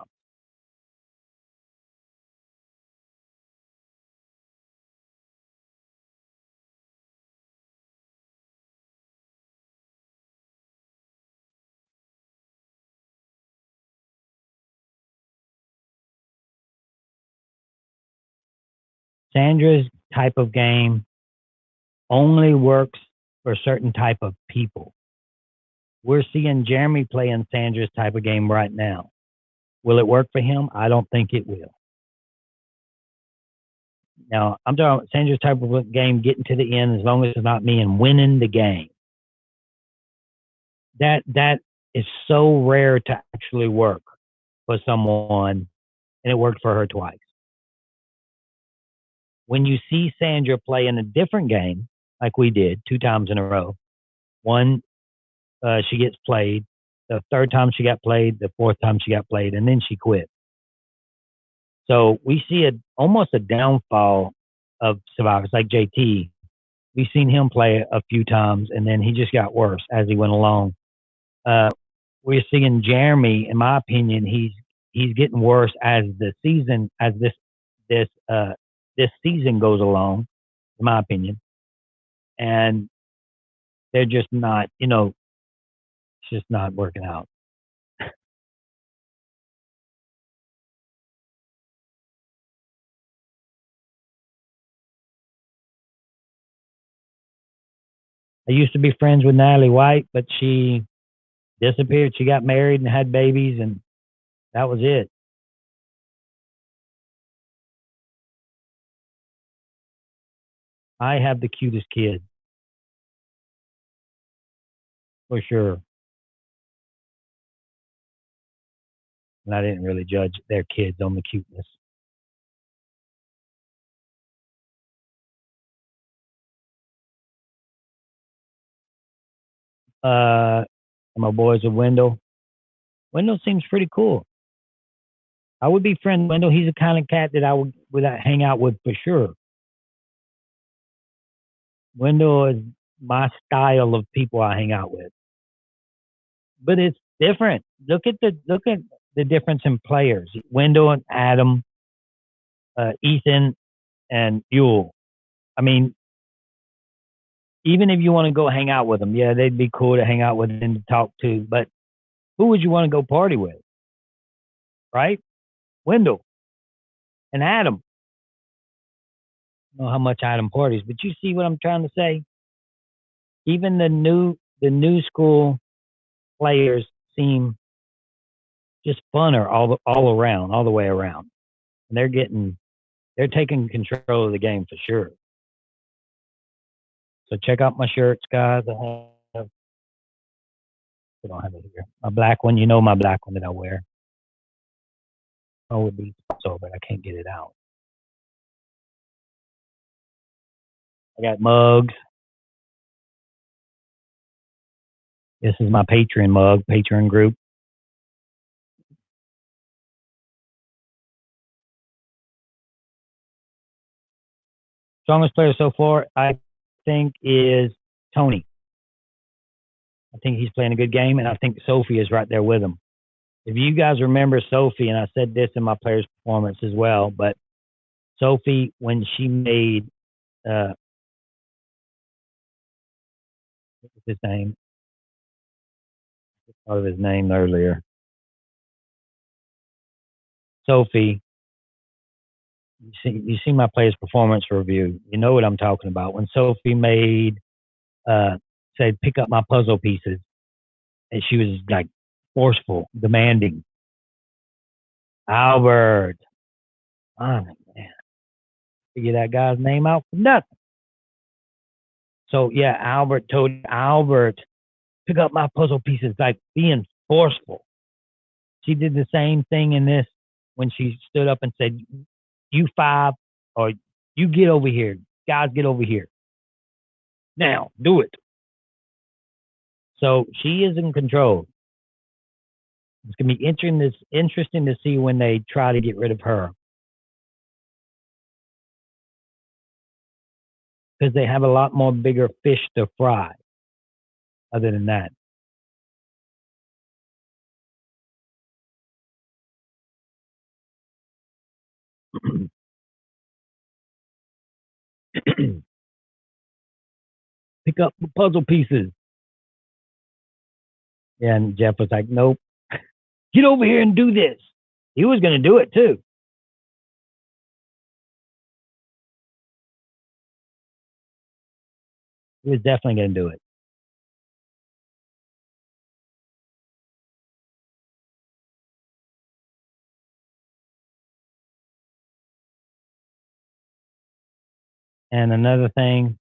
Sandra's type of game only works for a certain type of people. We're seeing Jeremy playing Sandra's type of game right now. Will it work for him? I don't think it will. Now, I'm talking about Sandra's type of game getting to the end as long as it's not me and winning the game. That is so rare to actually work for someone, and it worked for her twice. When you see Sandra play in a different game, like we did 2 times in a row, one, she gets played. The third time she got played, the fourth time she got played, and then she quit. So we see almost a downfall of survivors like JT. We've seen him play a few times, and then he just got worse as he went along. We're seeing Jeremy, in my opinion, he's getting worse as the season, as this this season goes along, in my opinion. And they're just not, it's just not working out. I used to be friends with Natalie White, but she disappeared. She got married and had babies, and that was it. I have the cutest kid, for sure. And I didn't really judge their kids on the cuteness. Uh, my boys with Wendell. Wendell seems pretty cool. I would be friends with Wendell. He's the kind of cat that I would hang out with for sure. Wendell is my style of people I hang out with. But it's different. Look at the difference in players. Wendell and Adam, Ethan and Yule. I mean, Even if you want to go hang out with them, yeah, they'd be cool to hang out with and to talk to. But who would you want to go party with, right? Wendell and Adam. I don't know how much Adam parties, but you see what I'm trying to say? Even the new school players seem just funner all around, all the way around. And they're taking control of the game for sure. So check out my shirts, guys. I don't have it here. My black one, you know my black one that I wear. Oh, it be so, but I can't get it out. I got mugs. This is my Patreon mug, Patreon group. Strongest player so far, I think, is Tony. I think he's playing a good game, and I think Sophie is right there with him. If you guys remember Sophie, and I said this in my players' performance as well, but Sophie, when she made, what's his name? I thought of his name earlier. Sophie, you see my players' performance review. You know what I'm talking about. When Sophie said, pick up my puzzle pieces, and she was like forceful, demanding. Albert, oh man, figure that guy's name out for nothing. So yeah, Albert told Albert, pick up my puzzle pieces, like being forceful. She did the same thing in this when she stood up and said, you five, or you get over here. Guys, get over here. Now, do it. So she is in control. It's going to be interesting to see when they try to get rid of her. Because they have a lot more bigger fish to fry, other than that. Pick up the puzzle pieces. Yeah, and Jeff was like, nope. Get over here and do this. He was going to do it too. He was definitely going to do it. And another thing,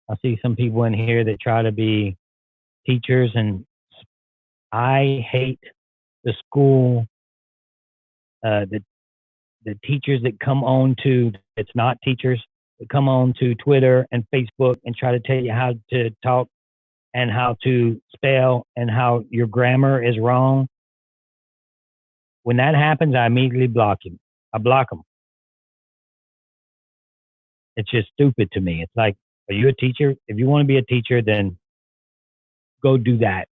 I see some people in here that try to be teachers, and I hate the school, the teachers that come on to, it's not teachers, that come on to Twitter and Facebook and try to tell you how to talk and how to spell and how your grammar is wrong. When that happens, I immediately block him. I block them. It's just stupid to me. It's like, are you a teacher? If you want to be a teacher, then go do that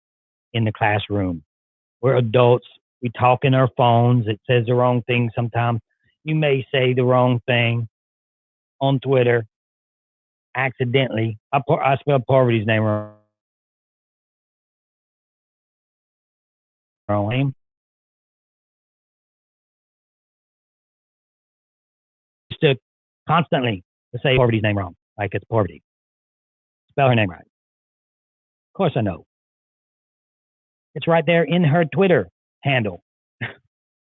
in the classroom. We're adults. We talk in our phones. It says the wrong thing sometimes. You may say the wrong thing on Twitter accidentally. I spelled Poverty's name wrong. Used to constantly say Poverty's name wrong, like it's Poverty. Spell her name right. Of course I know. It's right there in her Twitter handle.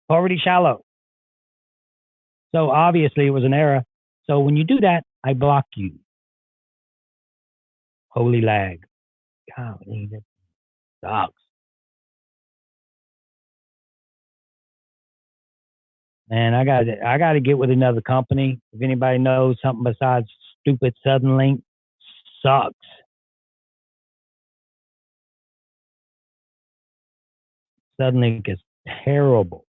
Poverty Shallow. So obviously it was an error. So when you do that, I block you. Holy lag. Golly, that sucks. And I got to get with another company. If anybody knows something besides stupid Suddenlink, sucks. Suddenlink is terrible.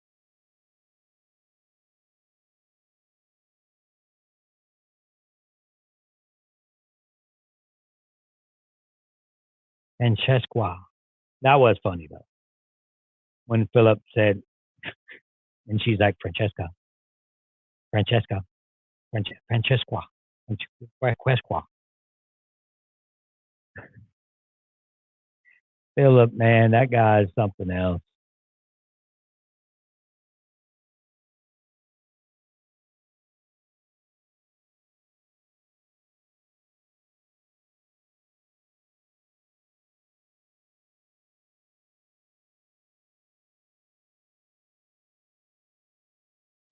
And Chesqua. That was funny though. When Philip said, and she's like, Francesca, Francesca, Francesqua, Francesqua. Philip, man, that guy is something else.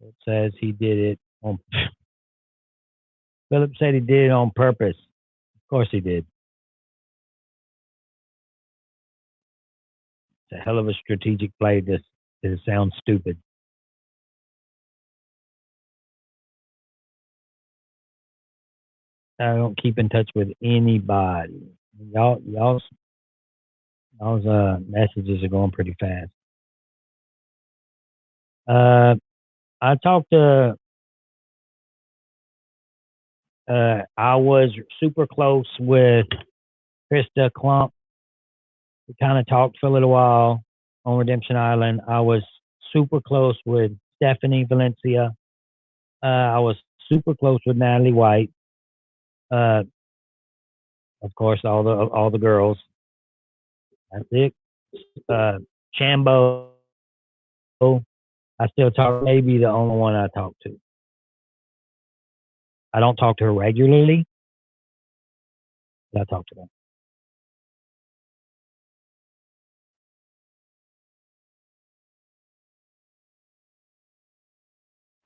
It says he did it on. Philip said he did it on purpose. Of course he did. It's a hell of a strategic play. This sounds stupid. I don't keep in touch with anybody. Y'all's messages are going pretty fast. Uh, I talked to. I was super close with Krista Klump. We kind of talked for a little while on Redemption Island. I was super close with Stephanie Valencia. I was super close with Natalie White. Uh, of course, all the girls. That's it. Chambo. I still talk. Maybe the only one I talk to. I don't talk to her regularly, but I talk to them.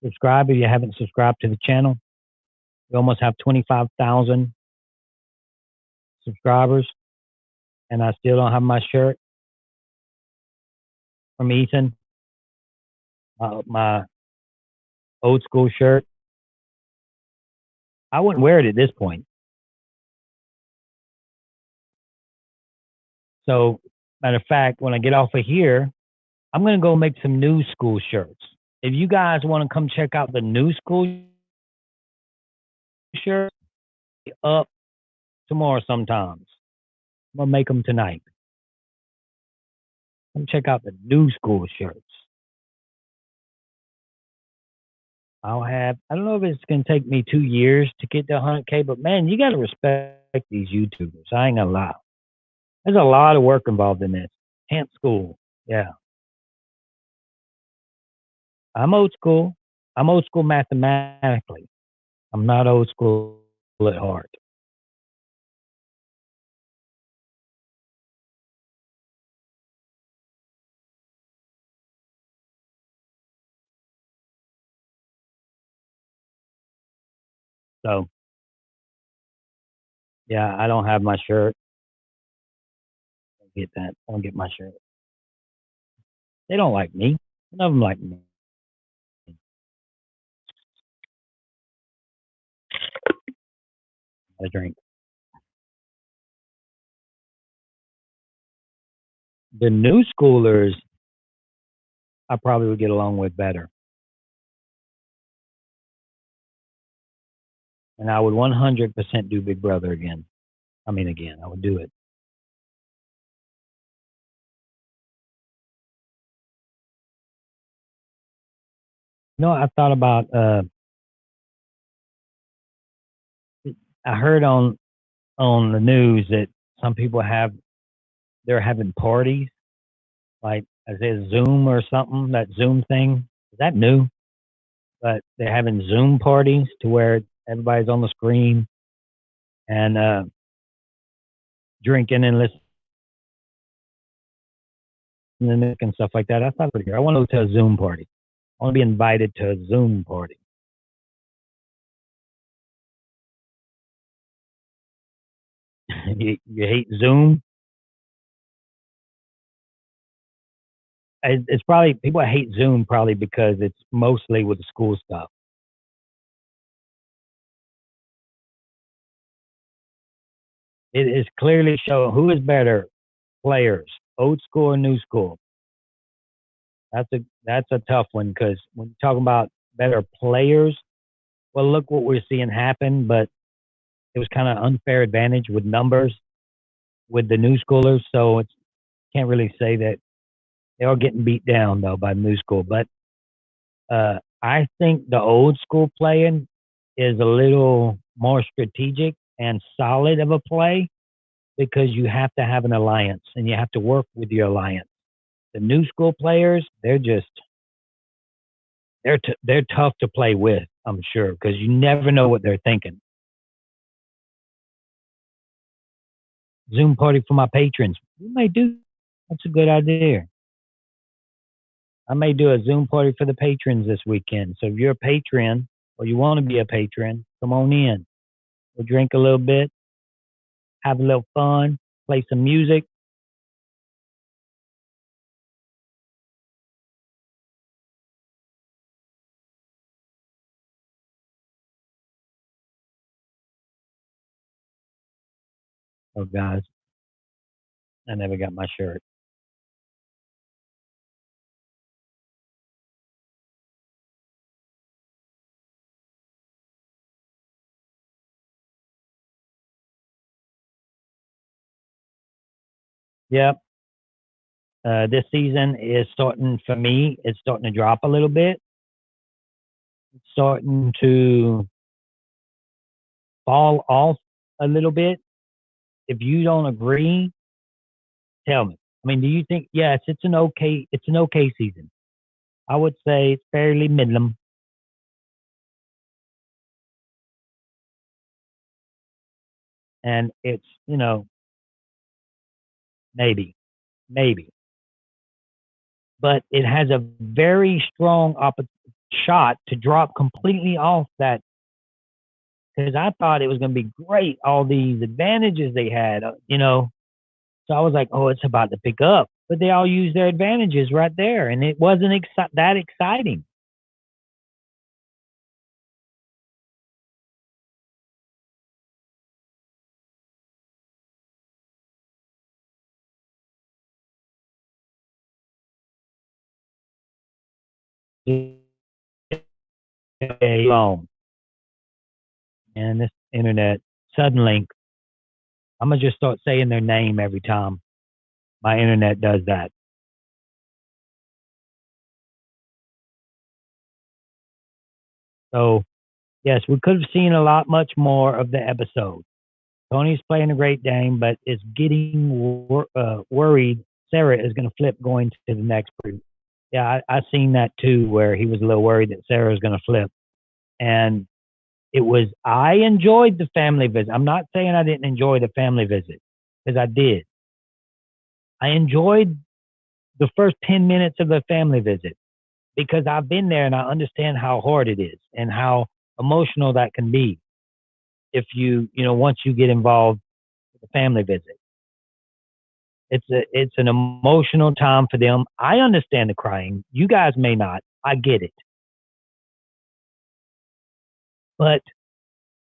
Subscribe if you haven't subscribed to the channel. We almost have 25,000 subscribers, and I still don't have my shirt from Ethan, my old school shirt. I wouldn't wear it at this point. So, matter of fact, when I get off of here, I'm going to go make some new school shirts. If you guys want to come check out the new school shirts, up tomorrow sometimes. I'm going to make them tonight. Come check out the new school shirts. I don't know if it's going to take me 2 years to get to 100K, but man, you got to respect these YouTubers. I ain't going to lie. There's a lot of work involved in this. Camp school. Yeah. I'm old school. I'm old school mathematically. I'm not old school at heart. So, yeah, I don't have my shirt. I'll get that. I'll get my shirt. They don't like me. None of them like me. I drink. The new schoolers, I probably would get along with better. And I would 100% do Big Brother again. I mean, again, I would do it. You know, I thought about, I heard on the news that some people they're having parties, like, I said, Zoom or something, that Zoom thing. Is that new? But they're having Zoom parties to where everybody's on the screen and drinking and listening to music and stuff like that. I thought pretty good. I want to go to a Zoom party. I want to be invited to a Zoom party. You hate Zoom? It's probably people hate Zoom probably because it's mostly with the school stuff. It is clearly showing who is better players, old school or new school. That's a tough one because when you talk about better players, well, look what we're seeing happen. But it was kind of unfair advantage with numbers with the new schoolers, so it's can't really say that they are getting beat down though by new school. But I think the old school playing is a little more strategic and solid of a play because you have to have an alliance and you have to work with your alliance. The new school players, they're tough to play with, I'm sure, because you never know what they're thinking. Zoom party for my patrons. We may do. That's a good idea. I may do a Zoom party for the patrons this weekend. So if you're a patron or you want to be a patron, come on in. We'll drink a little bit, have a little fun, play some music. Oh, guys, I never got my shirt. Yep. This season is starting for me. It's starting to drop a little bit. It's starting to fall off a little bit. If you don't agree, tell me. I mean, do you think? Yes, it's an okay season. I would say it's fairly middling, and it's maybe, maybe, but it has a very strong shot to drop completely off that because I thought it was going to be great. All these advantages they had, So I was like, oh, it's about to pick up. But they all used their advantages right there, and it wasn't that exciting. Long. And this internet, Suddenlink, I'm going to just start saying their name every time my internet does that. So, yes, we could have seen a lot much more of the episode. Tony's playing a great game, but is getting worried Sarah is going to flip going to the next group. Yeah, I seen that too, where he was a little worried that Sarah was going to flip. And I enjoyed the family visit. I'm not saying I didn't enjoy the family visit, because I did. I enjoyed the first 10 minutes of the family visit because I've been there and I understand how hard it is and how emotional that can be if once you get involved with the family visit. It's an emotional time for them. I understand the crying. You guys may not. I get it. But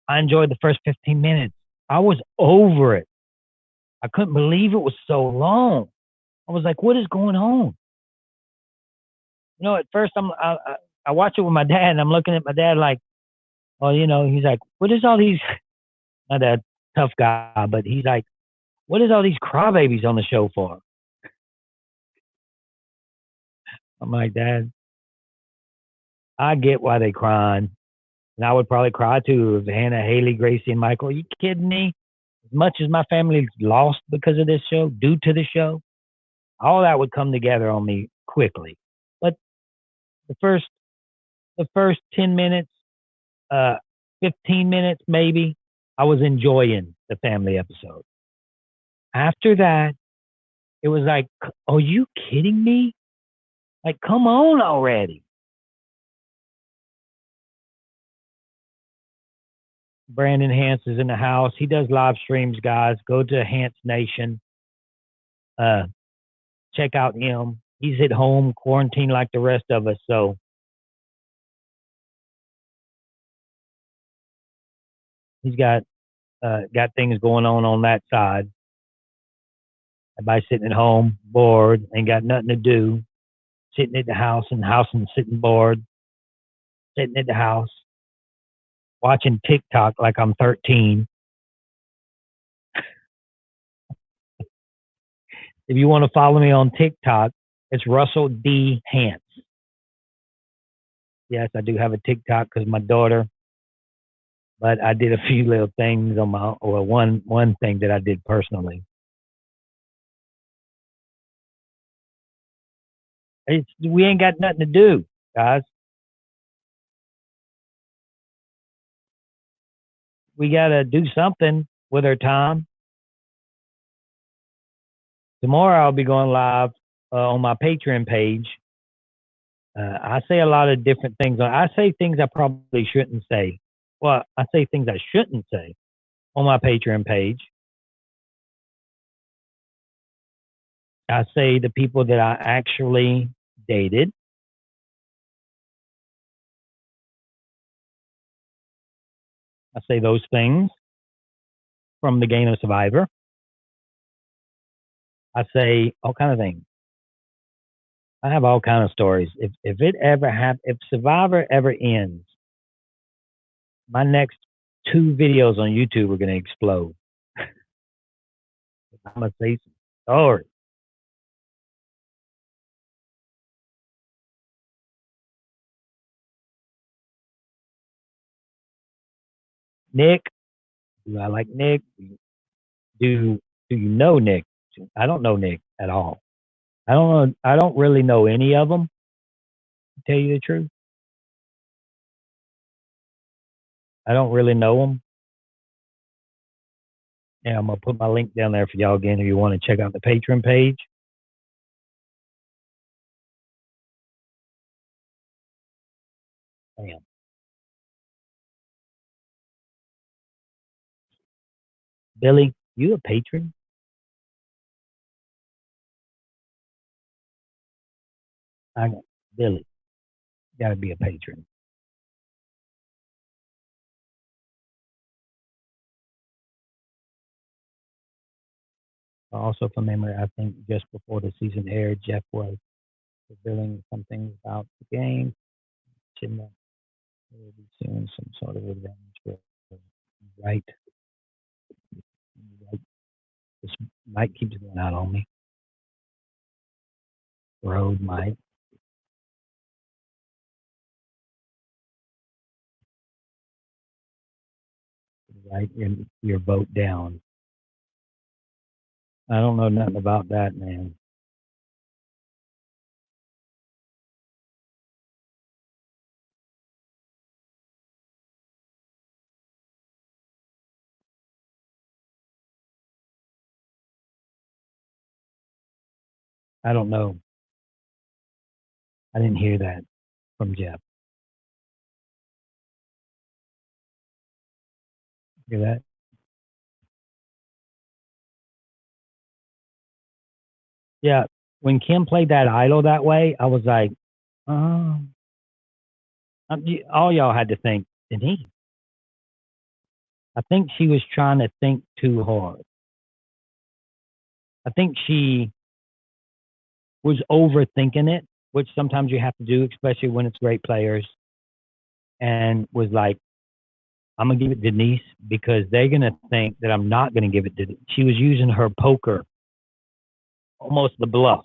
I enjoyed the first 15 minutes. I was over it. I couldn't believe it was so long. I was like, what is going on? At first I watch it with my dad and I'm looking at my dad like, well, he's like, what is all these, not a tough guy, but he's like, what is all these crybabies on the show for? I'm like, Dad, I get why they crying. And I would probably cry too if Hannah, Haley, Gracie, and Michael. Are you kidding me? As much as my family's lost because of this show, due to the show, all that would come together on me quickly. But the first 10 minutes, 15 minutes maybe, I was enjoying the family episode. After that, it was like, are you kidding me? Like, come on already. Brandon Hance is in the house. He does live streams, guys. Go to Hance Nation. Uh, check out him. He's at home, quarantined like the rest of us. So he's got things going on that side. Everybody sitting at home, bored, ain't got nothing to do. Sitting at the house and sitting bored. Sitting at the house, watching TikTok like I'm 13. If you want to follow me on TikTok, it's Russell D. Hance. Yes, I do have a TikTok because my daughter but I did a few little things on my or one thing that I did personally. We ain't got nothing to do, guys. We got to do something with our time. Tomorrow I'll be going live on my Patreon page. I say a lot of different things. I say things I probably shouldn't say. Well, I say things I shouldn't say on my Patreon page. I say the people that I actually dated. I say those things from the game of Survivor. I say all kind of things. I have all kind of stories. If Survivor ever ends, my next 2 videos on YouTube are going to explode. I'm gonna say some stories. Nick, do I like Nick? Do Do you know Nick? I don't know Nick at all. I don't know. I don't really know any of them. To tell you the truth, I don't really know them. And I'm gonna put my link down there for y'all again if you want to check out the Patreon page. Damn, Billy, you a patron? I got Billy. Got to be a patron. Also, from memory, I think just before the season aired, Jeff was revealing some things about the game. Chimney will be seeing some sort of revenge. Right, right. This Mike keeps going out on me. Road Mike. Write your vote down. I don't know nothing about that, man. I don't know. I didn't hear that from Jeff. Hear that? Yeah. When Kim played that idol that way, I was like, oh, all y'all had to think, Denise. I think she was trying to think too hard. I think she was overthinking it, which sometimes you have to do, especially when it's great players. And was like, I'm gonna give it to Denise because they're gonna think that I'm not gonna give it to. She was using her poker, almost the bluff.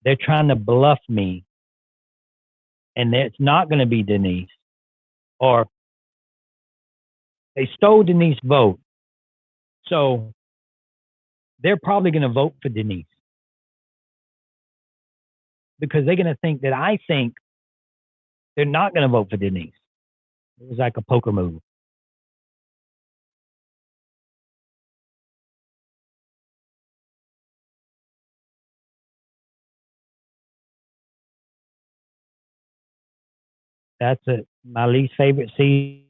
They're trying to bluff me, and it's not gonna be Denise. Or they stole Denise's vote, so they're probably gonna vote for Denise because they're gonna think that I think they're not gonna vote for Denise. It was like a poker move. That's it. My least favorite season.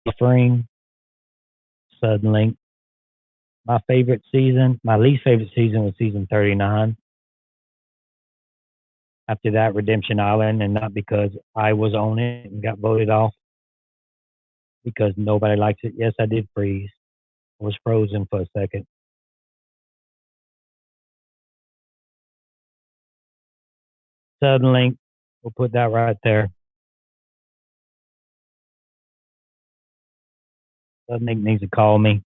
Suffering suddenly. My favorite season. My least favorite season was season 39. After that, Redemption Island, and not because I was on it and got voted off, because nobody likes it. Yes, I did freeze. I was frozen for a second. Suddenly, we'll put that right there. Suddenly needs to call me.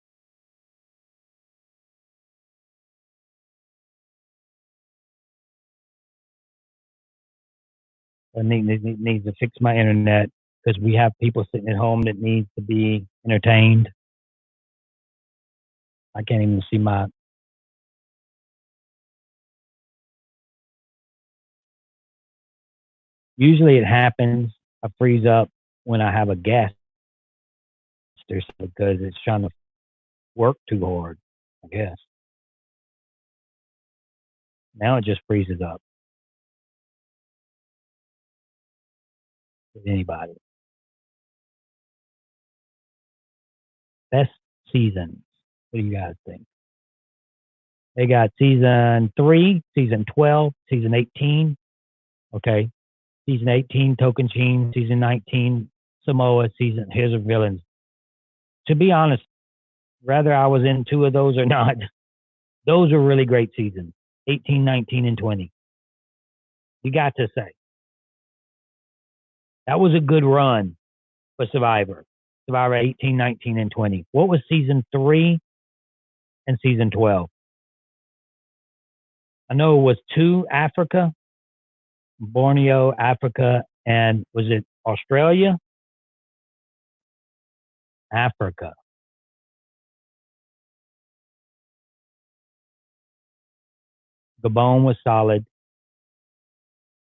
I need to fix my internet because we have people sitting at home that need to be entertained. I can't even see my. Usually it happens. I freeze up when I have a guest or something because it's trying to work too hard, I guess. Now it just freezes up with anybody. Best seasons. What do you guys think? They got season 3, season 12, season 18. Okay. Season 18, Tocantins. Season 19, Samoa. Season, here's the villains. To be honest, whether I was in 2 of those or not, those are really great seasons. 18, 19, and 20. You got to say. That was a good run for Survivor. Survivor 18, 19, and 20. What was season 3 and season 12? I know it was 2 Africa, Borneo, Africa, and was it Australia? Africa. Gabon was solid.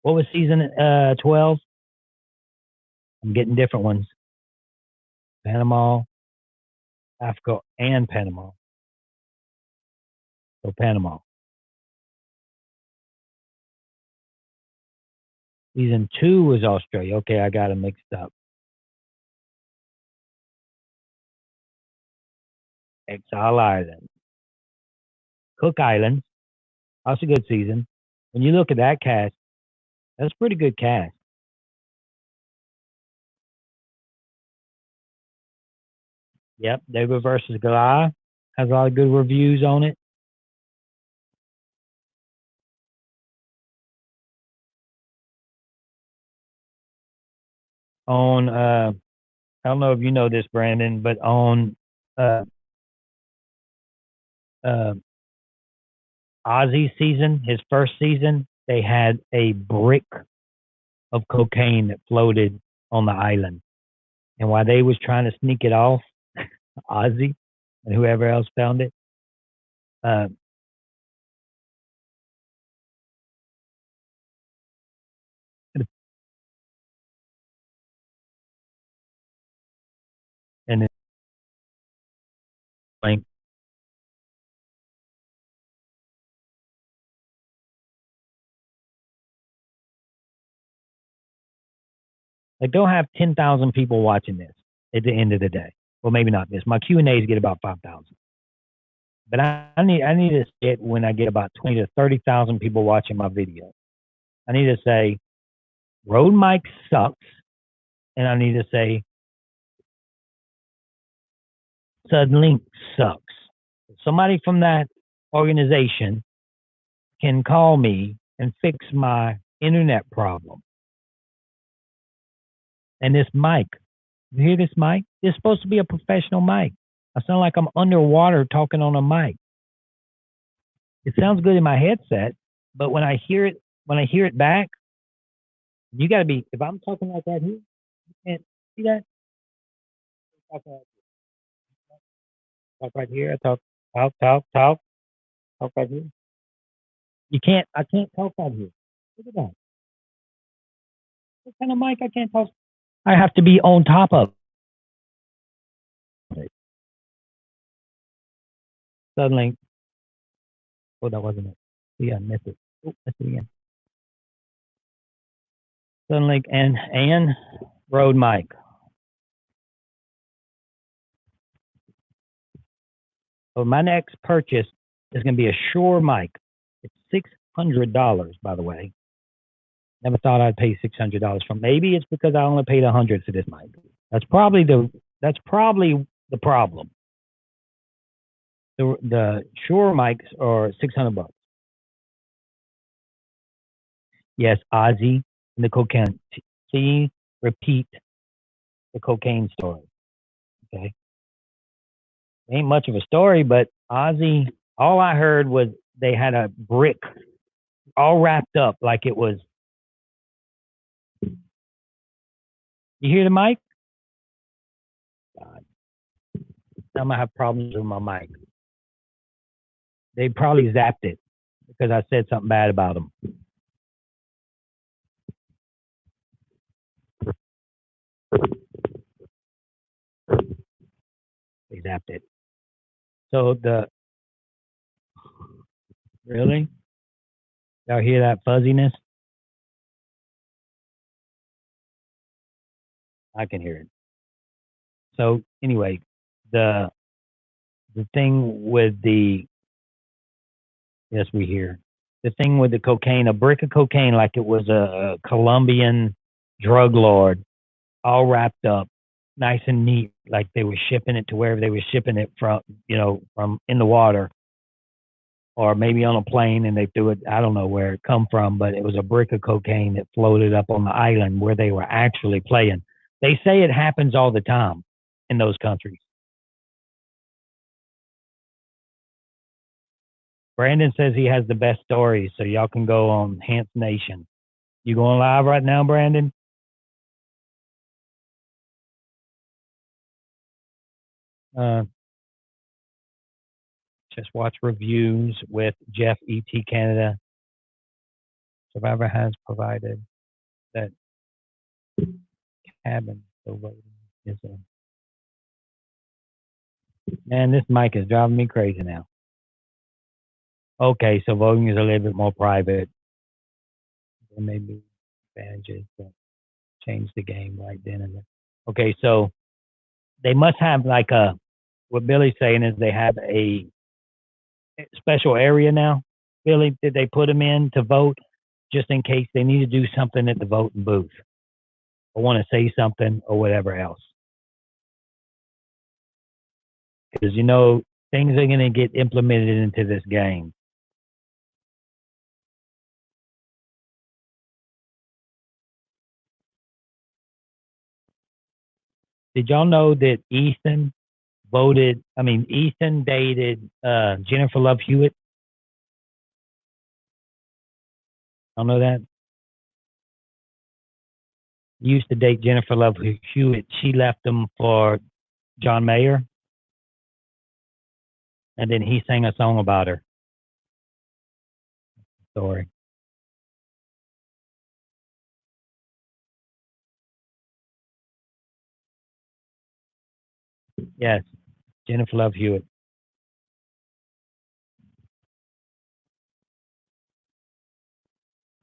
What was season 12? I'm getting different ones. Panama, Africa, and Panama. So Panama. Season 2 was Australia. Okay, I got them mixed up. Exile Island. Cook Islands. That's a good season. When you look at that cast, that's a pretty good cast. Yep, David versus Goliath has a lot of good reviews on it. On I don't know if you know this, Brandon, but on uh, uh, Ozzy's season, his first season, they had a brick of cocaine that floated on the island, and while they was trying to sneak it off, Ozzy and whoever else found it, uh, and then like they'll have 10,000 people watching this at the end of the day. Well, maybe not this. My Q&As get about 5,000. But I need to get when I get about 20 to 30,000 people watching my video. I need to say Road Mike sucks, and I need to say Suddenlink sucks. Somebody from that organization can call me and fix my internet problem. And this mic, you hear this mic? It's supposed to be a professional mic. I sound like I'm underwater talking on a mic. It sounds good in my headset, but when I hear it back, you got to be. If I'm talking like that here, you can't see that. Talk right here. I talk right here. You can't. I can't talk right here. Look at that. What kind of mic? I can't talk. I have to be on top of it. Suddenly, oh, that wasn't it. Yeah, miss it. Oh, miss it again. Suddenly, and Rode mic. So my next purchase is going to be a Shure mic. It's $600, by the way. Never thought I'd pay $600 for. Maybe it's because I only paid $100 for this mic. That's probably the problem. The Shure mics are $600. Yes, Ozzy and the cocaine. See, repeat the cocaine story. Okay, ain't much of a story, but Ozzy. All I heard was they had a brick all wrapped up like it was You hear the mic? God, I'm gonna have problems with my mic. They probably zapped it because I said something bad about them. They zapped it. So really, y'all hear that fuzziness? I can hear it. So anyway, the thing with the yes, we hear the thing with the cocaine, a brick of cocaine, like it was a Colombian drug lord, all wrapped up, nice and neat, like they were shipping it to wherever they were shipping it from, from in the water, or maybe on a plane, and they threw it. I don't know where it come from, but it was a brick of cocaine that floated up on the island where they were actually playing. They say it happens all the time in those countries. Brandon says he has the best stories, so y'all can go on Hance Nation. You going live right now, Brandon? Uh, just watch reviews with Jeff E.T. Canada. Survivor has provided that cabin for voting is a man. This mic is driving me crazy now. Okay, so voting is a little bit more private. There may be advantages to change the game right then and there. Okay, so they must have like what Billy's saying is they have a special area now. Billy, did they put them in to vote just in case they need to do something at the voting booth or want to say something or whatever else? Because things are going to get implemented into this game. Did y'all know that Easton dated Jennifer Love Hewitt? Y'all know that? He used to date Jennifer Love Hewitt. She left him for John Mayer, and then he sang a song about her. Story. Yes, Jennifer Love Hewitt.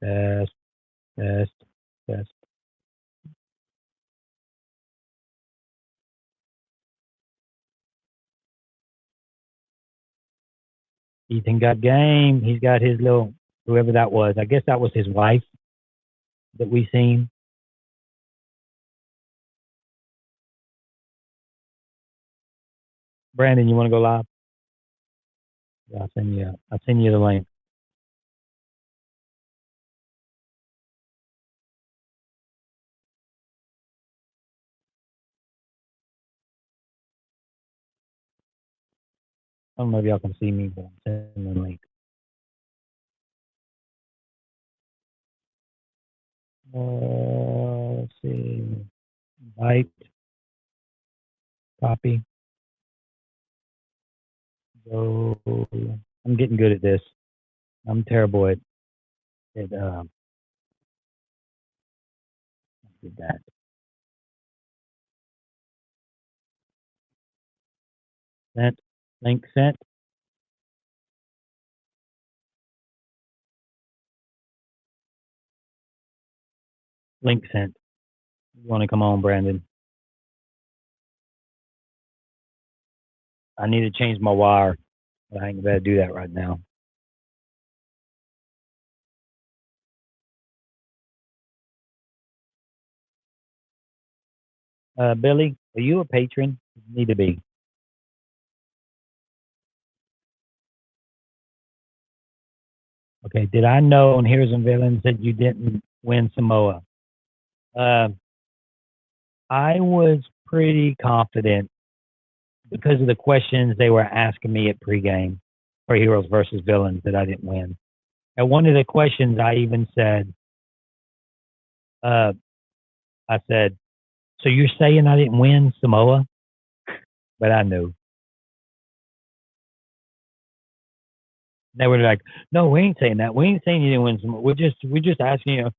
Best, best, best. Ethan got game. He's got his little, whoever that was. I guess that was his wife that we seen. Brandon, you want to go live? Yeah, I'll send you the link. I don't know if y'all can see me, but I'm sending the link. Let's see. Invite. Copy. Go. I'm getting good at this. I'm terrible at did that. Sent. Link sent. Link sent. You want to come on, Brandon? I need to change my wire. I ain't gonna do that right now. Billy, are you a patron? You need to be. Okay. Did I know on Heroes and Villains that you didn't win Samoa? I was pretty confident because of the questions they were asking me at pregame for Heroes versus Villains that I didn't win. And one of the questions I even said, I said, So you're saying I didn't win Samoa? But I knew. They were like, no, we ain't saying that. We ain't saying you didn't win Samoa. We're just asking you.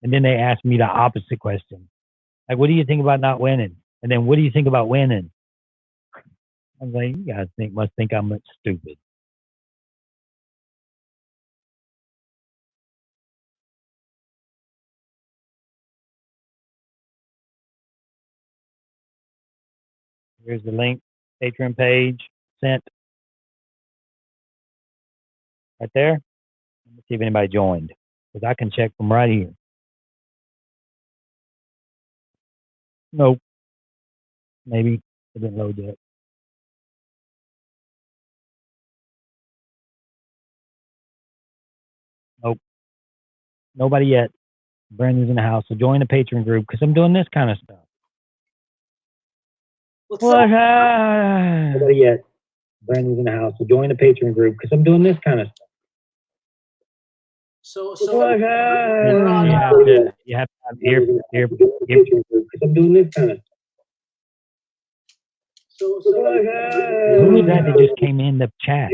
And then they asked me the opposite question. Like, what do you think about not winning? And then what do you think about winning? I was like, you guys must think I'm stupid. Here's the link, Patreon page, sent right there. Let's see if anybody joined, because I can check from right here. Nope. Maybe it didn't load yet. Nope. Nobody yet. Brandon's in the house, so join the Patreon group because I'm doing this kind of stuff. What's up? Nobody yet. Brandon's in the house, so join the Patreon group because I'm doing this kind of stuff. So we're on, you have to have ear because I'm doing this kind of stuff. So Who is that that just came in the chat?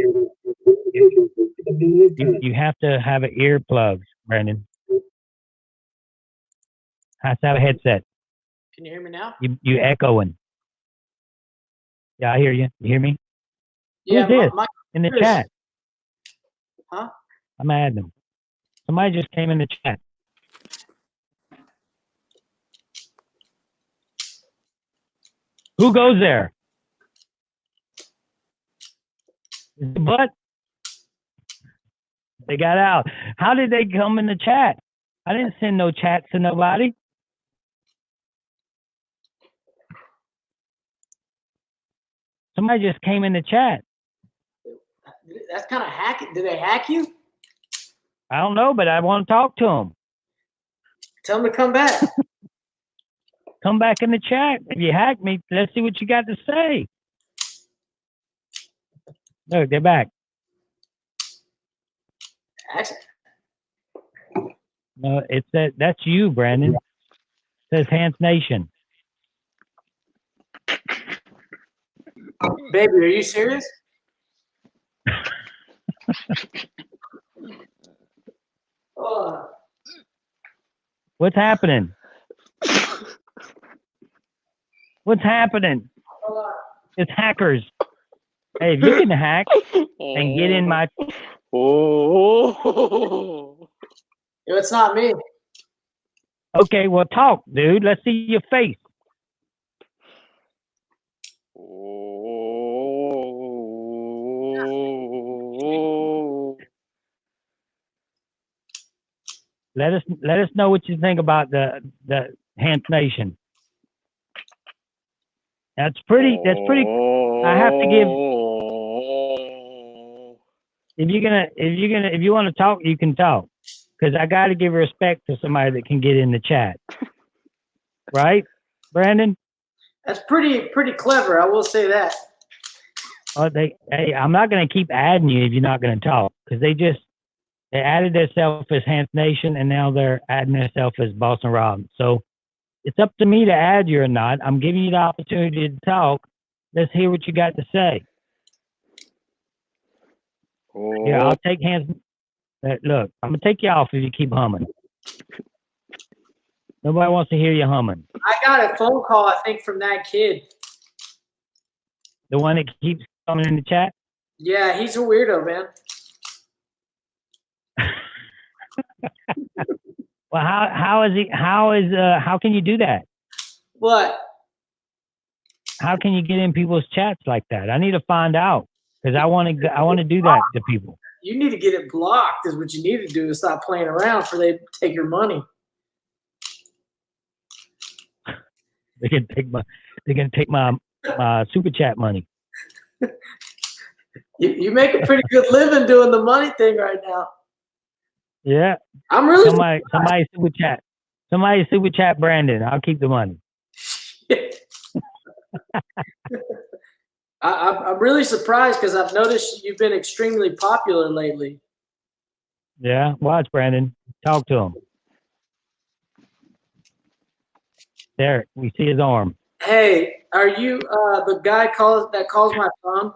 You have to have an earplugs, Brandon. Has to have a headset. Can you hear me now? You echoing. Yeah, I hear you. You hear me? Yeah, Who's this in the chat? Huh? I'm adding them. Somebody just came in the chat. Who goes there? But they got out. How did they come in the chat? I didn't send no chats to nobody. Somebody just came in the chat. That's kind of hacking. Did they hack you? I don't know, but I want to talk to them. Tell them to come back. Come back in the chat. If you hack me, let's see what you got to say. Look, they're back. Actually, No, it says that's you, Brandon. It says Hans Nation. baby, are you serious? What's happening? What's happening? It's hackers. Hey, if you can hack and get in my... Oh. It's not me. Okay, well, talk, dude. Let's see your face. Let us know what you think about the Hans Nation. That's pretty. I have to give. If you want to talk, you can talk. Because I got to give respect to somebody that can get in the chat. Right, Brandon? That's pretty clever. I will say that. Hey, I'm not going to keep adding you if you're not going to talk. Because they added themselves as Hans Nation, and now they're adding themselves as Boston Rob. So it's up to me to add you or not. I'm giving you the opportunity to talk. Let's hear what you got to say. Yeah, I'll take Hans. Look, I'm going to take you off if you keep humming. Nobody wants to hear you humming. I got a phone call, I think, from that kid. The one that keeps coming in the chat? Yeah, he's a weirdo, man. Well, how can you do that? What? How can you get in people's chats like that? I need to find out because I want to do that to people. You need to get it blocked. Is what you need to do. Is stop playing around before they take your money. They can take my super chat money. You make a pretty good living doing the money thing right now. Yeah. I'm really somebody super chat. Somebody super chat Brandon. I'll keep the money. I'm really surprised because I've noticed you've been extremely popular lately. Yeah, watch Brandon. Talk to him. There, we see his arm. Hey, are you the guy that calls my phone?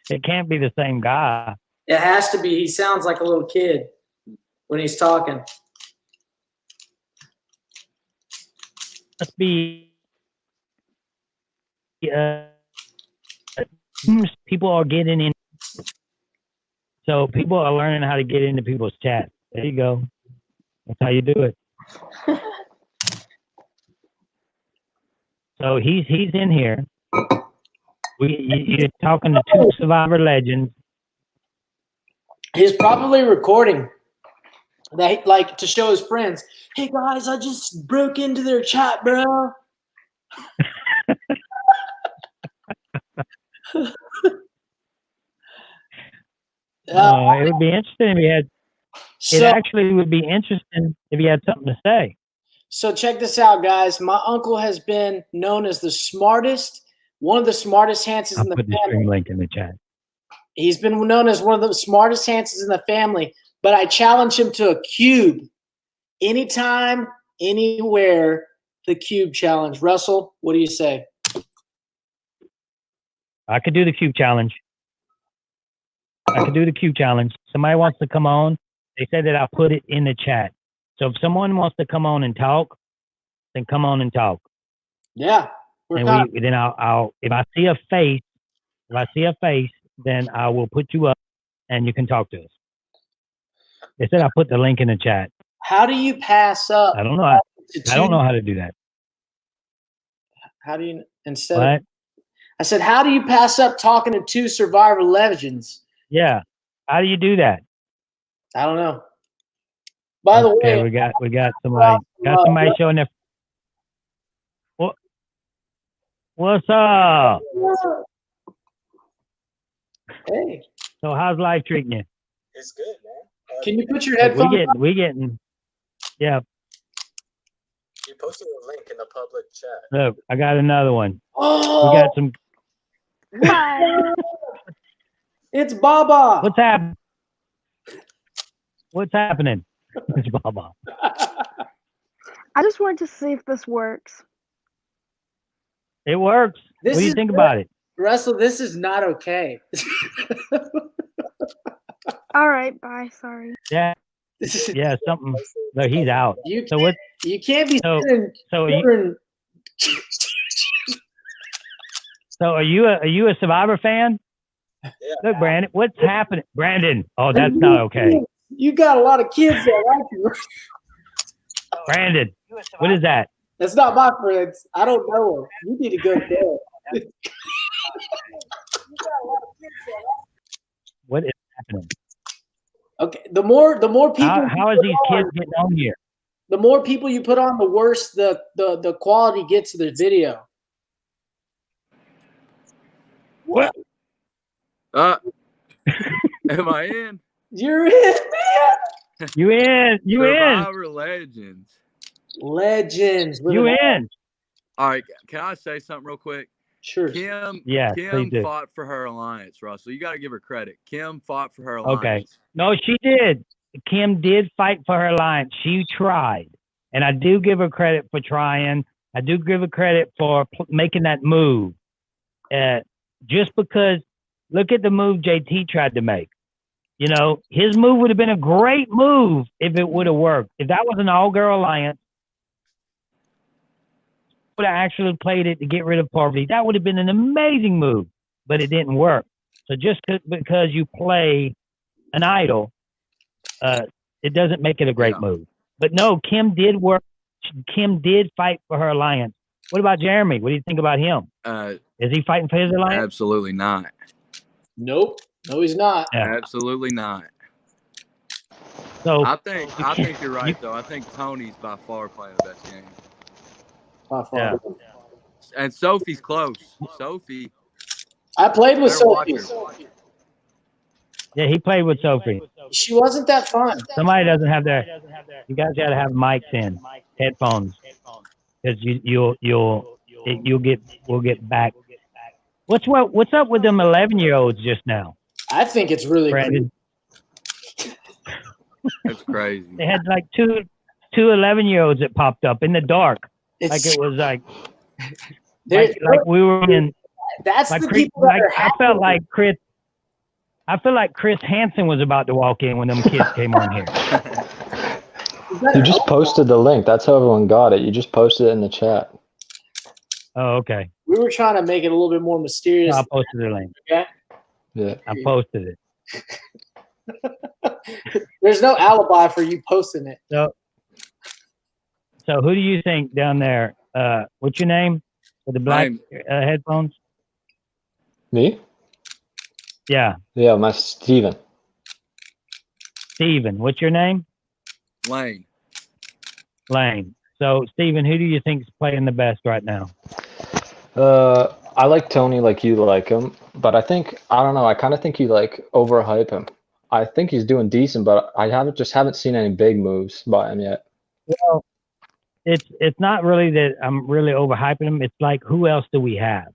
It can't be the same guy. It has to be. He sounds like a little kid when he's talking. Must be. People are getting in. So people are learning how to get into people's chat. There you go. That's how you do it. So he's in here. You're talking to two Survivor legends. He's probably recording that, like, to show his friends. Hey guys, I just broke into their chat, bro. It would be interesting if he had. It actually would be interesting if he had something to say. So check this out, guys. My uncle has been known as the smartest, one of the smartest hanses in the family. I'll put the stream link in the chat. He's been known as one of the smartest hanses in the family, but I challenge him to a cube. Anytime, anywhere, the cube challenge. Russell, what do you say? I could do the cube challenge. Somebody wants to come on. They said that I'll put it in the chat. So if someone wants to come on and talk, then come on and talk. Yeah. Then I'll if I see a face, then I will put you up and you can talk to us. They said I'll put the link in the chat. How do you pass up? I don't know. I don't know how to do that. How do you I said, how do you pass up talking to two Survivor legends? Yeah. How do you do that? I don't know. By the way, we got somebody showing their. What's up? Hey. So how's life treating you? It's good, man. Can you put your headphones on? We getting. Yeah. You posted a link in the public chat. Look, I got another one. Oh. We got some. It's Baba. What's happening? It's Baba. I just wanted to see if this works. It works. What do you think about it? Russell, this is not okay. All right, bye. Sorry. Yeah. Yeah, something. No, he's out. You can't be So are you a Survivor fan? Yeah. Look, Brandon, what's happening? Brandon, oh, that's not okay. You got a lot of kids that like you. Brandon, what is that? That's not my friends. I don't know them. You need to go there. What is happening? Okay, the more people. How is these kids getting on here? The more people you put on, the worse the quality gets of the video. What? Am I in? You're in, man. You in? You Survivor in? Legends. Legends. You in? All right, can I say something real quick? Sure. Kim do. fought for her alliance, Russell. You got to give her credit. Kim fought for her alliance. Okay. No, she did. Kim did fight for her alliance. She tried. And I do give her credit for trying. I do give her credit for making that move. Just because, look at the move JT tried to make. You know, his move would have been a great move if it would have worked. If that was an all-girl alliance, would have actually played it to get rid of Parvati. That would have been an amazing move, but it didn't work. So just because you play an idol, it doesn't make it a great move. But no, Kim did work. Kim did fight for her alliance. What about Jeremy? What do you think about him? Is he fighting for his alliance? Absolutely not. Nope. No, he's not. Yeah. Absolutely not. So I think you're right though. I think Tony's by far playing the best game. By far. Yeah. And Sophie's close. Sophie. I played with Sophie. Yeah, he played with Sophie. She wasn't that fun. Somebody doesn't have their. You guys got to have mics in, headphones, because we'll get back. What's up with them 11-year-olds just now? I think it's really Brandon. That's crazy. They had like two 11-year-olds that popped up in the dark. Like it was like we were in. That's like the Chris, people that like are I happy. felt like Chris. I feel like Chris Hansen was about to walk in when them kids came on here. You just posted the link. That's how everyone got it. You just posted it in the chat. Oh, okay. We were trying to make it a little bit more mysterious. I posted the link. Okay. Yeah. I posted it. There's no alibi for you posting it. So who do you think down there? What's your name? With the black headphones? Me? Yeah. Yeah, my Steven. Steven. What's your name? Lane. Lane. So, Steven, who do you think's playing the best right now? I like Tony like you like him, but I don't know, I kind of think you like overhype him. I think he's doing decent, but I haven't seen any big moves by him yet. Well, it's not really that I'm really overhyping him. It's like, who else do we have?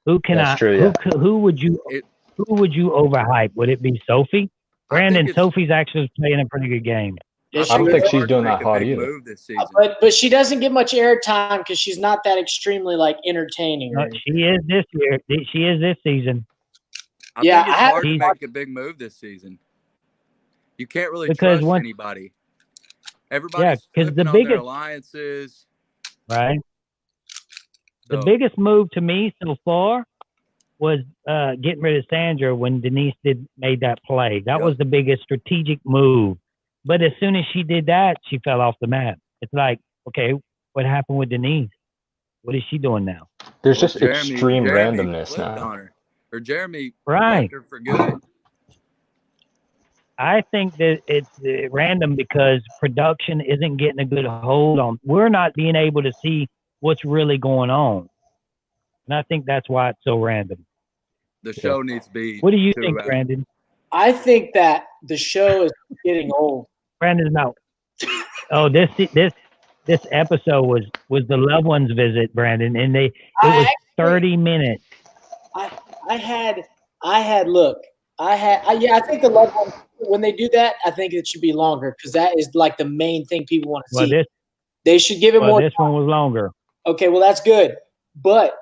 Who can That's true, yeah. Who would you overhype? Would it be Sophie? Brandon, Sophie's actually playing a pretty good game. I don't think she's doing that hot either. Move this season. But she doesn't get much airtime because she's not that extremely like entertaining. No, she is this year. She is this season. I think it's hard to make a big move this season. You can't really trust anybody. Everybody's flipping on their alliances. Right. The biggest move to me so far was getting rid of Sandra when Denise made that play. That was the biggest strategic move. But as soon as she did that, she fell off the map. It's like, okay, what happened with Denise? What is she doing now? There's just extreme randomness now. Or Jeremy left her for good. I think that it's random because production isn't getting a good hold on. We're not being able to see what's really going on. And I think that's why it's so random. The show needs to be. What do you think, Brandon? I think that the show is getting old. Brandon's out. Oh, this episode was the loved ones visit, Brandon, and it was 30 minutes. I think the loved ones, when they do that, I think it should be longer because that is like the main thing people want to see. They should give it more. This one was longer. Okay, well that's good, but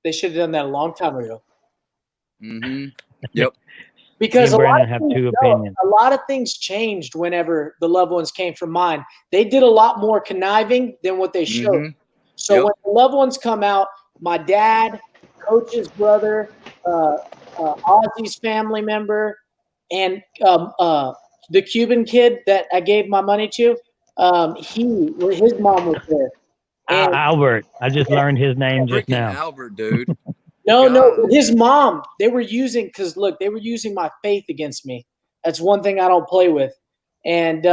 they should have done that a long time ago. Mm-hmm. Yep. Because a lot of things changed whenever the loved ones came from mine. They did a lot more conniving than what they showed. Mm-hmm. So when the loved ones come out, my dad, Coach's brother, Ozzy's family member, and the Cuban kid that I gave my money to, his mom was there. Albert. I just learned his name just now. Albert, dude. No, his mom. They were using my faith against me. That's one thing I don't play with. And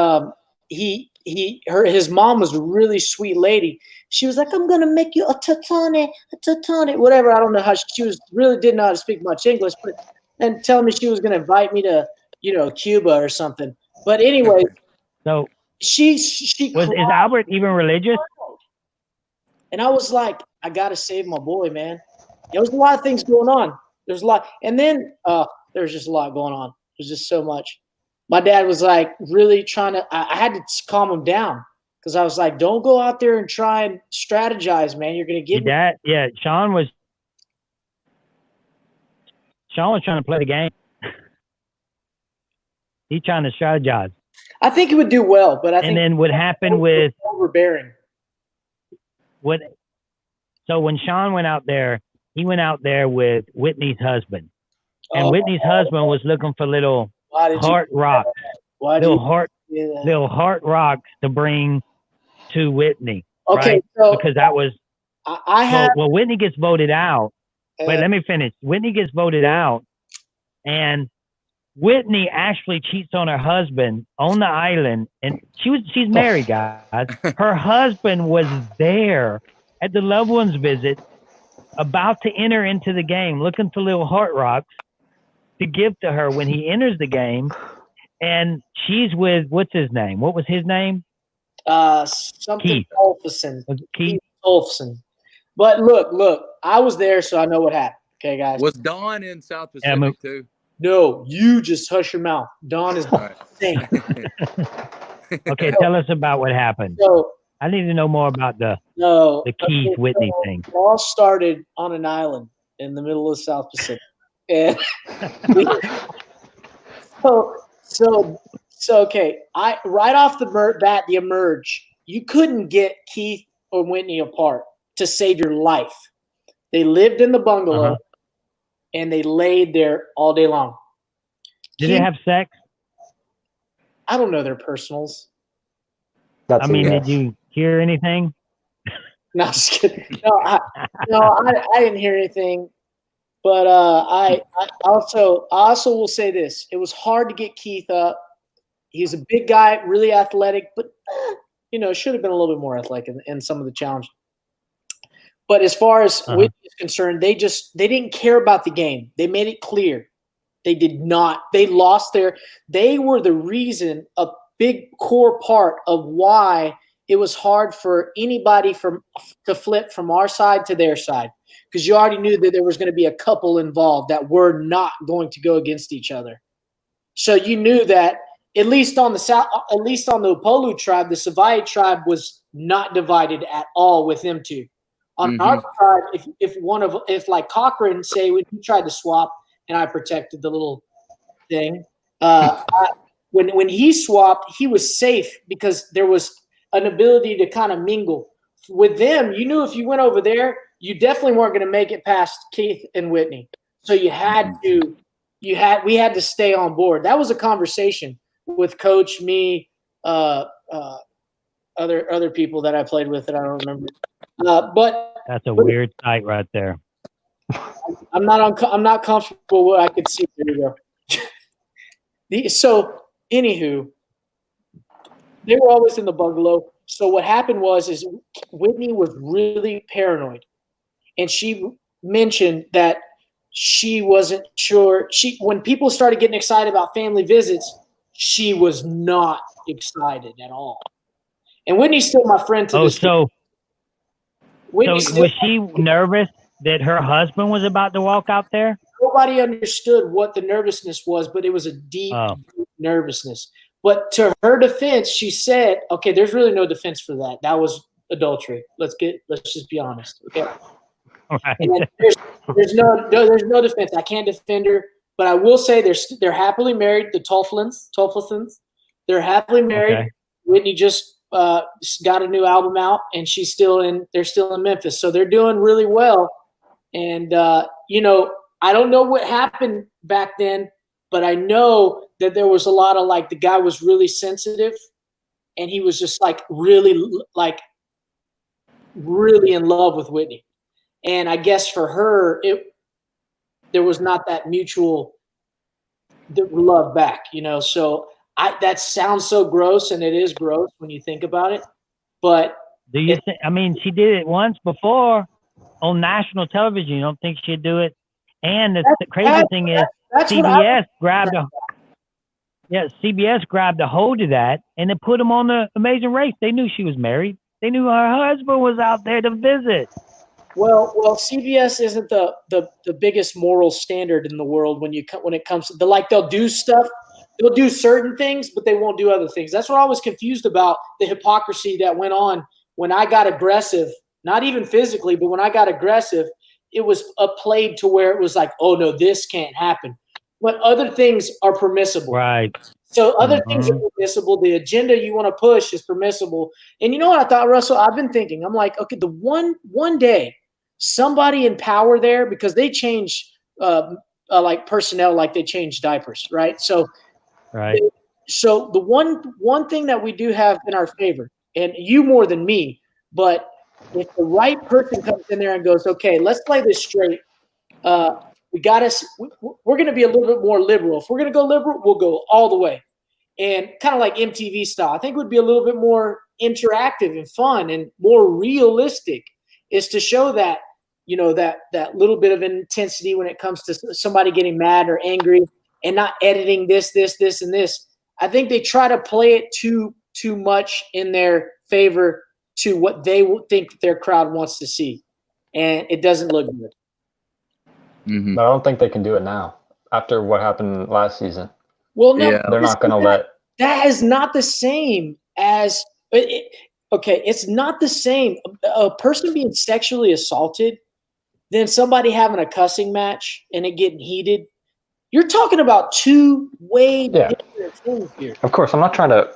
his mom was a really sweet lady. She was like, "I'm gonna make you a tatane, whatever." I don't know how she was. Really didn't know how to speak much English, and telling me she was gonna invite me to, Cuba or something. But anyway, so she is Albert even religious? And I was like, I gotta save my boy, man. There was a lot of things going on. There's a lot. And then there's just a lot going on. There's just so much. My dad was like really trying to – I had to calm him down because I was like, don't go out there and try and strategize, man. You're going to get – Yeah, Sean was trying to play the game. He's trying to strategize. I think he would do well, but I think – And then what happened with – overbearing. So when Sean went out there, he went out there with Whitney's husband. And Whitney's husband was looking for little heart rocks. Little heart rocks to bring to Whitney. Okay, right? so because that was well, Whitney gets voted out. Wait, let me finish. Whitney gets voted out, and Whitney actually cheats on her husband on the island, and she's married, guys. Her husband was there at the loved ones visit, about to enter into the game, looking for little heart rocks to give to her when he enters the game. And she's with, what's his name? What was his name? Something Olfson. Keith Olfson. But look, I was there, so I know what happened. Okay, guys. Was Dawn in South Pacific too? No, you just hush your mouth. Don is insane. Okay, tell us about what happened. So I need to know more about the Keith Whitney thing. It all started on an island in the middle of the South Pacific, and so okay. Right off the bat, the emerge, you couldn't get Keith or Whitney apart to save your life. They lived in the bungalow, and they laid there all day long. Did they have sex? I don't know their personals. Did you hear anything? No, just kidding. No, I didn't hear anything. But I also will say this: it was hard to get Keith up. He's a big guy, really athletic, but should have been a little bit more athletic in some of the challenges. But as far as Whitney is concerned, they didn't care about the game. They made it clear. They did not. They lost they were the reason, a big core part of why it was hard for anybody to flip from our side to their side, because you already knew that there was going to be a couple involved that were not going to go against each other. So you knew that at least on the Upolu tribe, the Savaii tribe was not divided at all with them two. On our side, if like Cochran, say, when he tried to swap and I protected the little thing, when he swapped, he was safe because there was an ability to kind of mingle. With them, you knew if you went over there, you definitely weren't going to make it past Keith and Whitney. So we had to stay on board. That was a conversation with Coach, me, other people that I played with that I don't remember. But that's a weird sight right there. I'm not comfortable with what I could see. There you go. So, anywho, they were always in the bungalow. So what happened is Whitney was really paranoid, and she mentioned that she wasn't sure. When people started getting excited about family visits, she was not excited at all. And Whitney's still my friend to this day. So was she nervous that her husband was about to walk out there? Nobody understood what the nervousness was, but it was a deep nervousness. But to her defense, she said, "Okay, there's really no defense for that. That was adultery. Let's just be honest." Okay. Right. And there's no defense. I can't defend her, but I will say they're happily married. The Tolfelsons, they're happily married. Okay. Whitney just got a new album out, and they're still in Memphis, so they're doing really well. And I don't know what happened back then, but I know that there was a lot of the guy was really sensitive, and he was just really in love with Whitney. And I guess for her, there was not that mutual love back, So that sounds so gross, and it is gross when you think about it. But do you think? I mean, she did it once before on national television. You don't think she'd do it? And the crazy thing is, CBS grabbed a hold of that, and they put them on the Amazing Race. They knew she was married. They knew her husband was out there to visit. Well, CBS isn't the biggest moral standard in the world when it comes to they'll do stuff. They'll do certain things, but they won't do other things. That's what I was confused about, the hypocrisy that went on when I got aggressive, not even physically, but when I got aggressive, it was played to where it was like, oh, no, this can't happen. But other things are permissible. Right. So other things are permissible. The agenda you want to push is permissible. And you know what I thought, Russell? I've been thinking. I'm like, okay, the one day somebody in power there, because they change personnel like they change diapers, right? So right. So the one thing that we do have in our favor, and you more than me, but if the right person comes in there and goes, okay, let's play this straight. We're going to be a little bit more liberal. If we're going to go liberal, we'll go all the way. And kind of like MTV style. I think it would be a little bit more interactive and fun and more realistic, is to show that, that little bit of intensity when it comes to somebody getting mad or angry, and not editing this, and this. I think they try to play it too much in their favor to what they think their crowd wants to see. And it doesn't look good. Mm-hmm. But I don't think they can do it now. after what happened last season. Well, no, they're not going to let. That is not the same as. Okay, it's not the same. A person being sexually assaulted, then somebody having a cussing match and it getting heated. You're talking about two way different things here. Of course, I'm not trying to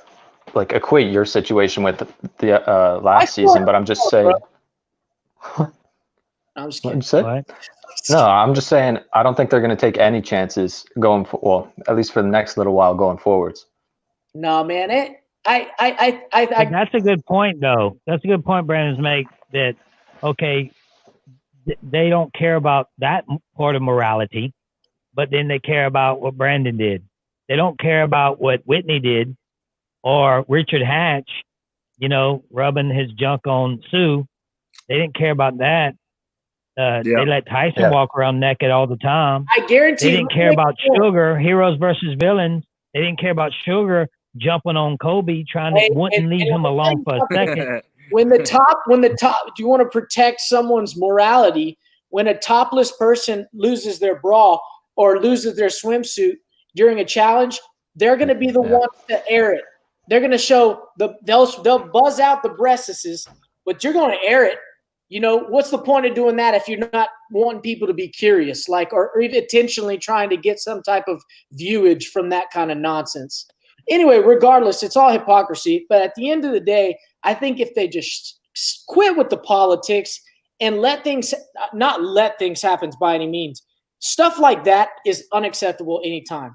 like equate your situation with the last season, but I'm just saying. I'm just kidding. What? No, I'm just saying I don't think they're going to take any chances going at least for the next little while going forwards. No, man. That's a good point, though. That's a good point Brandon's make. That okay, they don't care about that part of morality, but then they care about what Brandon did. They don't care about what Whitney did or Richard Hatch, rubbing his junk on Sue. They didn't care about that. They let Tyson walk around naked all the time. I guarantee they didn't care about Sugar, heroes versus villains. They didn't care about Sugar jumping on Kobe, wouldn't leave him alone for a second. When the top, do you want to protect someone's morality? When a topless person loses their bra or loses their swimsuit during a challenge, they're going to be the ones to air it. They're going to show they'll buzz out the breasts, but you're going to air it. What's the point of doing that if you're not wanting people to be curious, or even intentionally trying to get some type of viewage from that kind of nonsense? Anyway, regardless, it's all hypocrisy. But at the end of the day, I think if they just quit with the politics and not let things happen by any means, stuff like that is unacceptable anytime.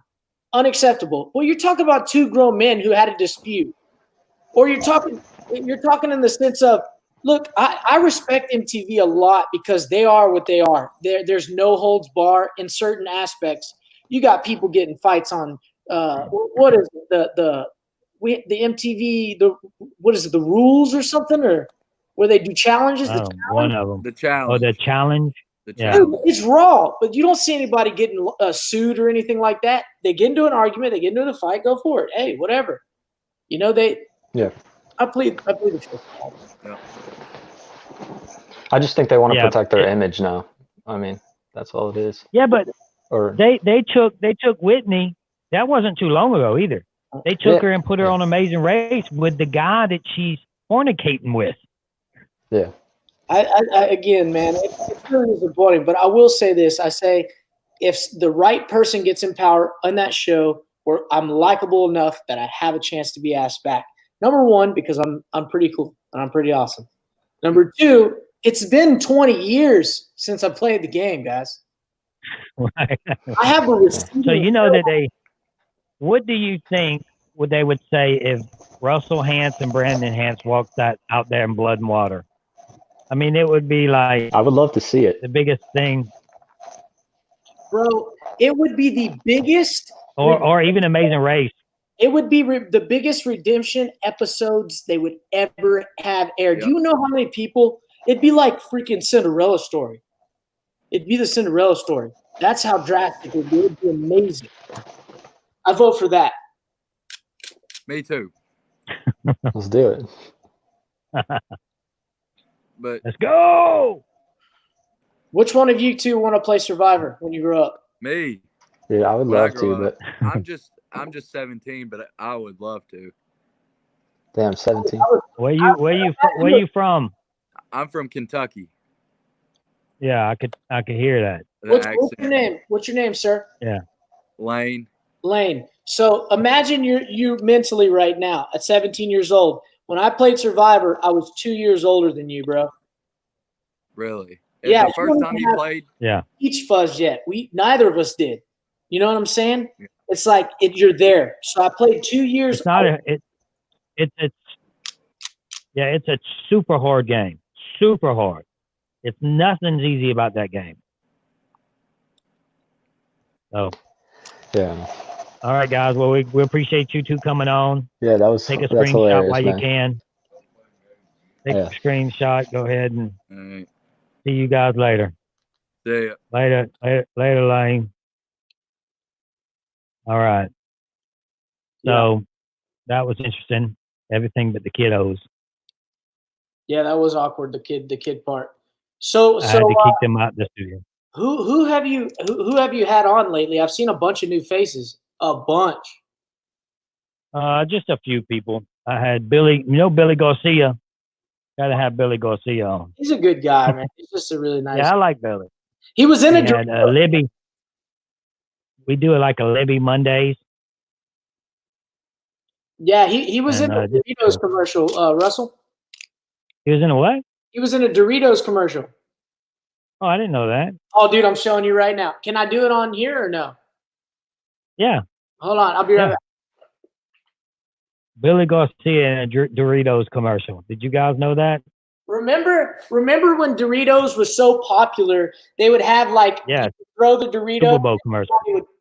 Unacceptable. Well, you're talking about two grown men who had a dispute, or you're talking in the sense of, look, I respect MTV a lot because they are what they are. There's no holds bar in certain aspects. You got people getting fights on what is it, the MTV what is it, the rules or something, or where they do challenges? One of them. The challenge. Oh, the challenge. Yeah. Dude, it's raw, but you don't see anybody getting sued or anything like that. They get into an argument, they get into the fight, go for it. Hey, whatever. I plead the fifth. Yeah. I just think they want to protect their image now. I mean, that's all it is. Yeah, but they took Whitney. That wasn't too long ago either. They took her and put her on Amazing Race with the guy that she's fornicating with. Yeah. I again, man, it's really disappointing. But I will say this: I say, if the right person gets in power on that show, where I'm likable enough that I have a chance to be asked back. Number one, because I'm pretty cool and I'm pretty awesome. Number two, it's been 20 years since I played the game, guys. Right. I have a receipt. So that what do you think they would say if Russell Hantz and Brandon Hantz walked out there in blood and water? I mean, it would be like, I would love to see it. The biggest thing. Bro, it would be the biggest. Or even Amazing Race. It would be the biggest redemption episodes they would ever have aired. Yep. Do you know how many people? It'd be like freaking Cinderella story. It'd be the Cinderella story. That's how drastic it would be. It would be amazing. I vote for that. Me too. Let's do it. But let's go. Which one of you two want to play Survivor when you grow up? Me. Yeah, I would love to, but I'm just 17, but I would love to. Damn, 17. Where you from? I'm from Kentucky. Yeah, I could hear that. What's your name? What's your name, sir? Yeah. Lane. So imagine you mentally right now at 17 years old. When I played Survivor, I was 2 years older than you, bro. Really? Yeah. The first time you played? Yeah. Peach fuzz yet. Neither of us did. You know what I'm saying? Yeah. It's like you're there. So I played 2 years. It's a super hard game. Super hard. It's nothing's easy about that game. So. Yeah. All right, guys. Well, we appreciate you two coming on. Yeah, take a screenshot while you can. Take a screenshot. Go ahead and see you guys later. See ya. Later, Lane. All right. So that was interesting. Everything but the kiddos. Yeah, that was awkward. The kid part. So I had to kick them out of the studio. Who have you had on lately? I've seen a bunch of new faces. A bunch. Just a few people. I had Billy. You know Billy Garcia. Got to have Billy Garcia on. He's a good guy, man. He's just a really nice. Yeah, I like Billy. He was in Libby. We do it like a Libby Mondays. Yeah, he was in a Doritos commercial, Russell. He was in a what? He was in a Doritos commercial. Oh, I didn't know that. Oh, dude, I'm showing you right now. Can I do it on here or no? Yeah. Hold on, I'll be right back. Billy Garcia in a Doritos commercial. Did you guys know that? Remember when Doritos was so popular, they would have like throw the Dorito Super Bowl commercial.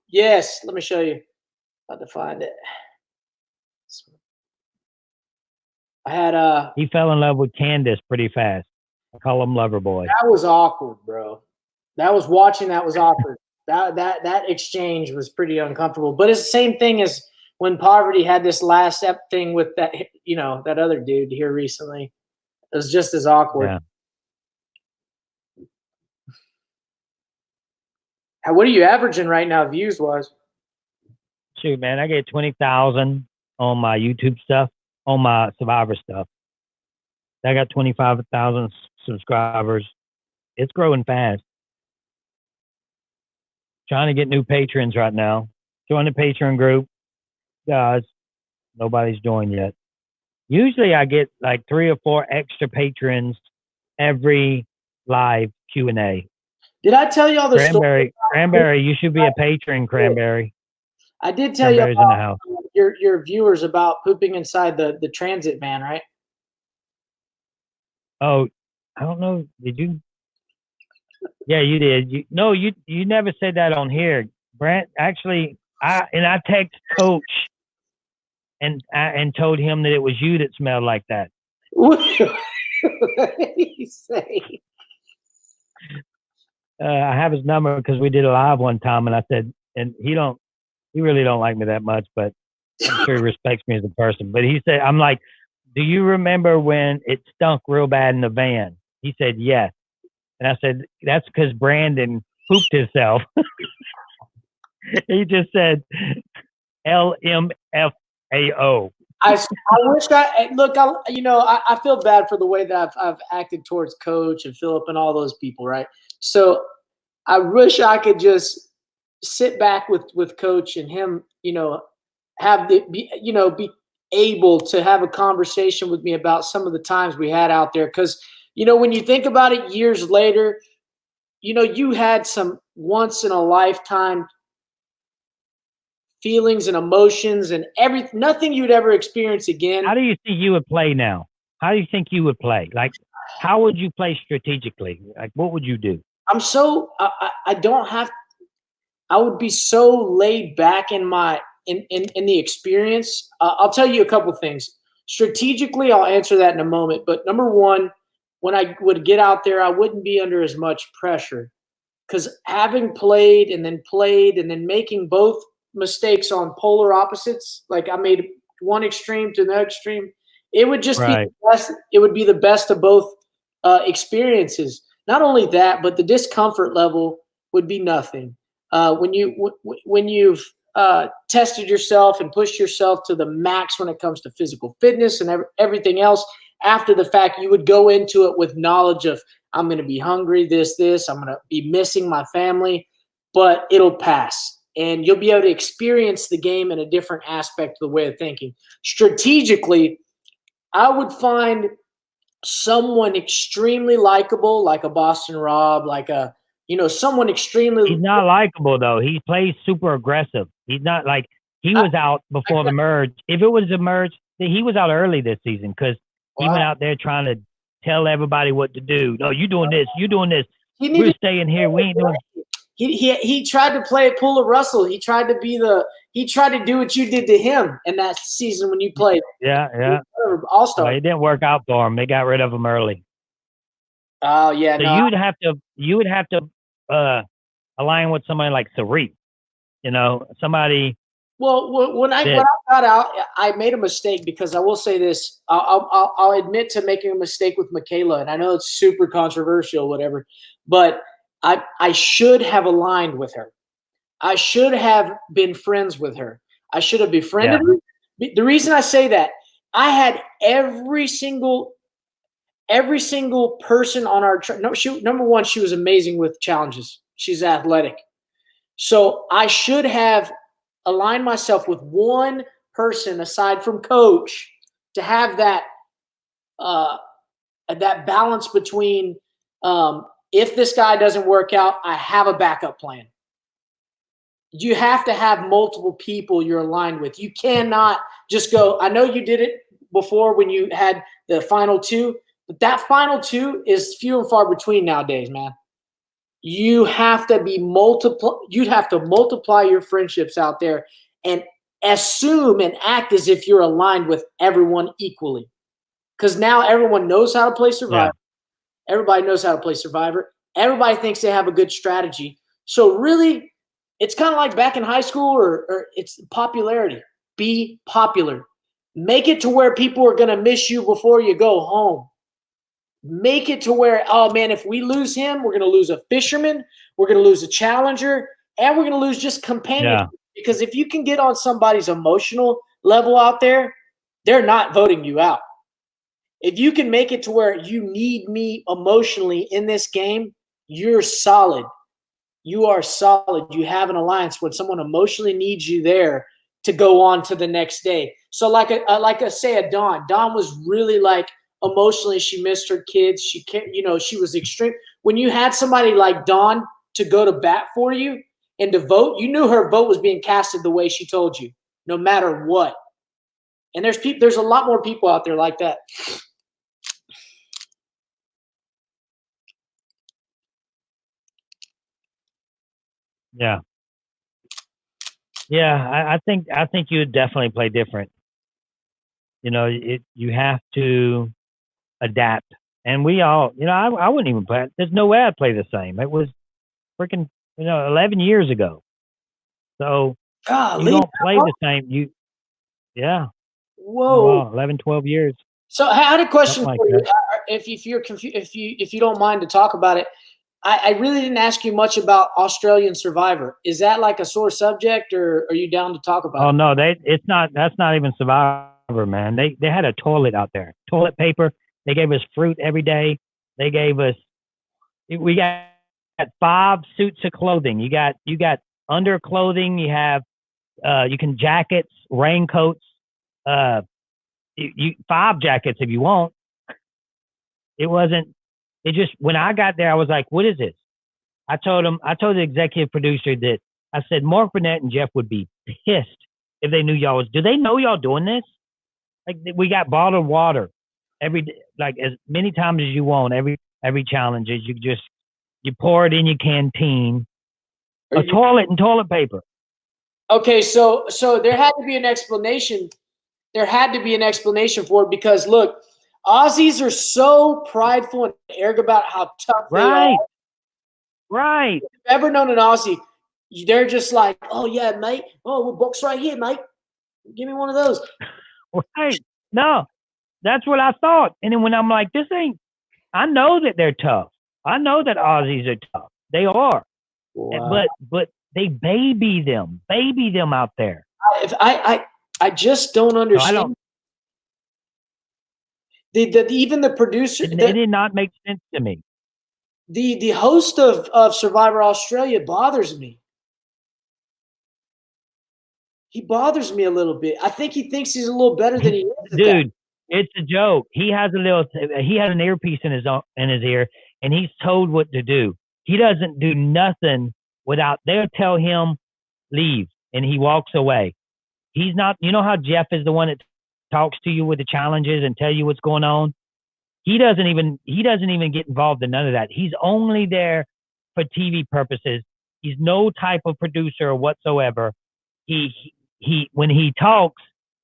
Yes, let me show you. About to find it. I had He fell in love with Candace pretty fast. I call him Loverboy. That was awkward, bro. That was awkward. that exchange was pretty uncomfortable. But it's the same thing as when Poverty had this last thing with that, that other dude here recently. It was just as awkward. Yeah. What are you averaging right now, views wise? Shoot, man, I get 20,000 on my YouTube stuff, on my Survivor stuff. I got 25,000 subscribers. It's growing fast. Trying to get new patrons right now. Join the Patreon group. Guys, nobody's joined yet. Usually I get like 3 or 4 extra patrons every live Q&A. Did I tell y'all the story? Cranberry, you should be a patron, Cranberry. I did tell you about your viewers about pooping inside the transit van, right? Oh, I don't know. Did you? Yeah, you did. You never said that on here, Brent. Actually, I text Coach and told him that it was you that smelled like that. What did he say? I have his number because we did a live one time, and I said, and he really don't like me that much, but I'm sure he respects me as a person. But he said, I'm like, do you remember when it stunk real bad in the van? He said, yes. And I said, that's because Brandon pooped himself. He just said LMFAO. I wish I feel bad for the way that I've acted towards Coach and Philip and all those people, right? So I wish I could just sit back with Coach and him, be able to have a conversation with me about some of the times we had out there. Because, when you think about it years later, you had some once in a lifetime feelings and emotions and nothing you'd ever experience again. How do you think you would play now? How do you think you would play? Like, how would you play strategically? Like, what would you do? I would be so laid back in the experience. I'll tell you a couple things. Strategically, I'll answer that in a moment. But number one, when I would get out there, I wouldn't be under as much pressure, because having played and then making both mistakes on polar opposites, like I made one extreme to the extreme, it would just be the best. It would be the best of both experiences. Not only that, but the discomfort level would be nothing. When you've tested yourself and pushed yourself to the max when it comes to physical fitness and everything else, after the fact, you would go into it with knowledge of, I'm going to be hungry, this, I'm going to be missing my family, but it'll pass. And you'll be able to experience the game in a different aspect of the way of thinking. Strategically, I would find someone extremely likable, like a Boston Rob, like someone extremely. He's not likable though. He plays super aggressive. He's not like he was out before the merge. If it was a merge, he was out early this season because he went out there trying to tell everybody what to do. No, you doing this. You doing this. We're staying here. We ain't doing. He tried to play it Pull a Russell. He tried to do what you did to him in that season when you played. Yeah. All-Star. Well, it didn't work out for him. They got rid of him early. Oh yeah. So you would have to align with somebody like Sariq. Somebody. Well, when I got out, I made a mistake, because I will say this. I'll admit to making a mistake with Michaela, and I know it's super controversial, whatever, but I should have aligned with her. I should have been friends with her. I should have befriended her. The reason I say that, I had every single person on our number one, she was amazing with challenges. She's athletic. So I should have aligned myself with one person aside from coach to have that that balance between if this guy doesn't work out, I have a backup plan. You have to have multiple people you're aligned with. You cannot just go, I know you did it before when you had the final two, but that final two is few and far between nowadays, man. You have to you'd have to multiply your friendships out there and assume and act as if you're aligned with everyone equally. Because now everyone knows how to play Survivor. Yeah. Everybody knows how to play Survivor. Everybody thinks they have a good strategy. So really, it's kind of like back in high school or it's popularity. Be popular. Make it to where people are going to miss you before you go home. Make it to where, oh, man, if we lose him, we're going to lose a fisherman, we're going to lose a challenger, and we're going to lose just companionship. Yeah. Because if you can get on somebody's emotional level out there, they're not voting you out. If you can make it to where you need me emotionally in this game, you're solid. You are solid. You have an alliance when someone emotionally needs you there to go on to the next day. So like I say, a Dawn. Dawn was really like emotionally, she missed her kids. She can't, she was extreme. When you had somebody like Dawn to go to bat for you and to vote, you knew her vote was being casted the way she told you, no matter what. And there's a lot more people out there like that. Yeah. Yeah, I think you would definitely play different. You have to adapt. And we all, I wouldn't even play. There's no way I'd play the same. It was freaking, 11 years ago. So you don't play the same. Whoa. 11, 12 years. So I had a question for you. If you're confused, if you don't mind to talk about it, I really didn't ask you much about Australian Survivor. Is that like a sore subject, or are you down to talk about it? Oh no, it's not. That's not even Survivor, man. They had a toilet out there, toilet paper. They gave us fruit every day. They gave us. We got 5 suits of clothing. You got underclothing. You have you can jackets, raincoats. 5 jackets if you want. It wasn't. It just, when I got there, I was like, what is this? I told the executive producer that, I said, Mark Burnett and Jeff would be pissed if they knew y'all was, do they know y'all doing this? Like, we got bottled water every day, like as many times as you want, every challenge is you pour it in your canteen, toilet and toilet paper. Okay. So there had to be an explanation. There had to be an explanation for it because look, Aussies are so prideful and arrogant about how tough they are. Right. If you've ever known an Aussie, they're just like, oh, yeah, mate. Oh, we'll box right here, mate. Give me one of those. Right. No, that's what I thought. And then when I'm like, I know that they're tough. I know that Aussies are tough. They are. Wow. But they baby them out there. I just don't understand. Even the producer, it did not make sense to me. The host of Survivor Australia bothers me. He bothers me a little bit. I think he thinks he's a little better than he is. Dude, it's a joke. He has an earpiece in his ear, and he's told what to do. He doesn't do nothing without they'll tell him leave, and he walks away. He's not. You know how Jeff is the one that talks to you with the challenges and tell you what's going on. He doesn't even get involved in none of that. He's only there for TV purposes. He's no type of producer whatsoever. He when he talks,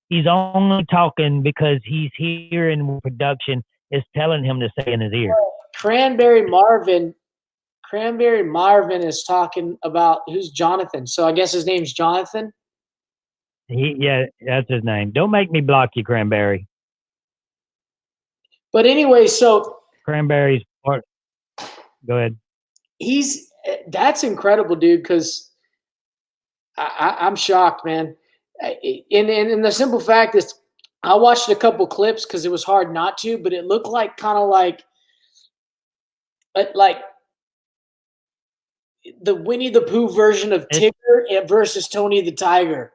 he's only talking because he's hearing production is telling him to say in his ear. Cranberry Marvin is talking about who's Jonathan. So I guess his name's Jonathan. Yeah, that's his name. Don't make me block you, Cranberry. But anyway, so Cranberry's part. Go ahead. He's That's incredible, dude. Because I'm shocked, man. And the simple fact is, I watched a couple clips because it was hard not to, but it looked like kind of like the Winnie the Pooh version of Tigger versus Tony the Tiger.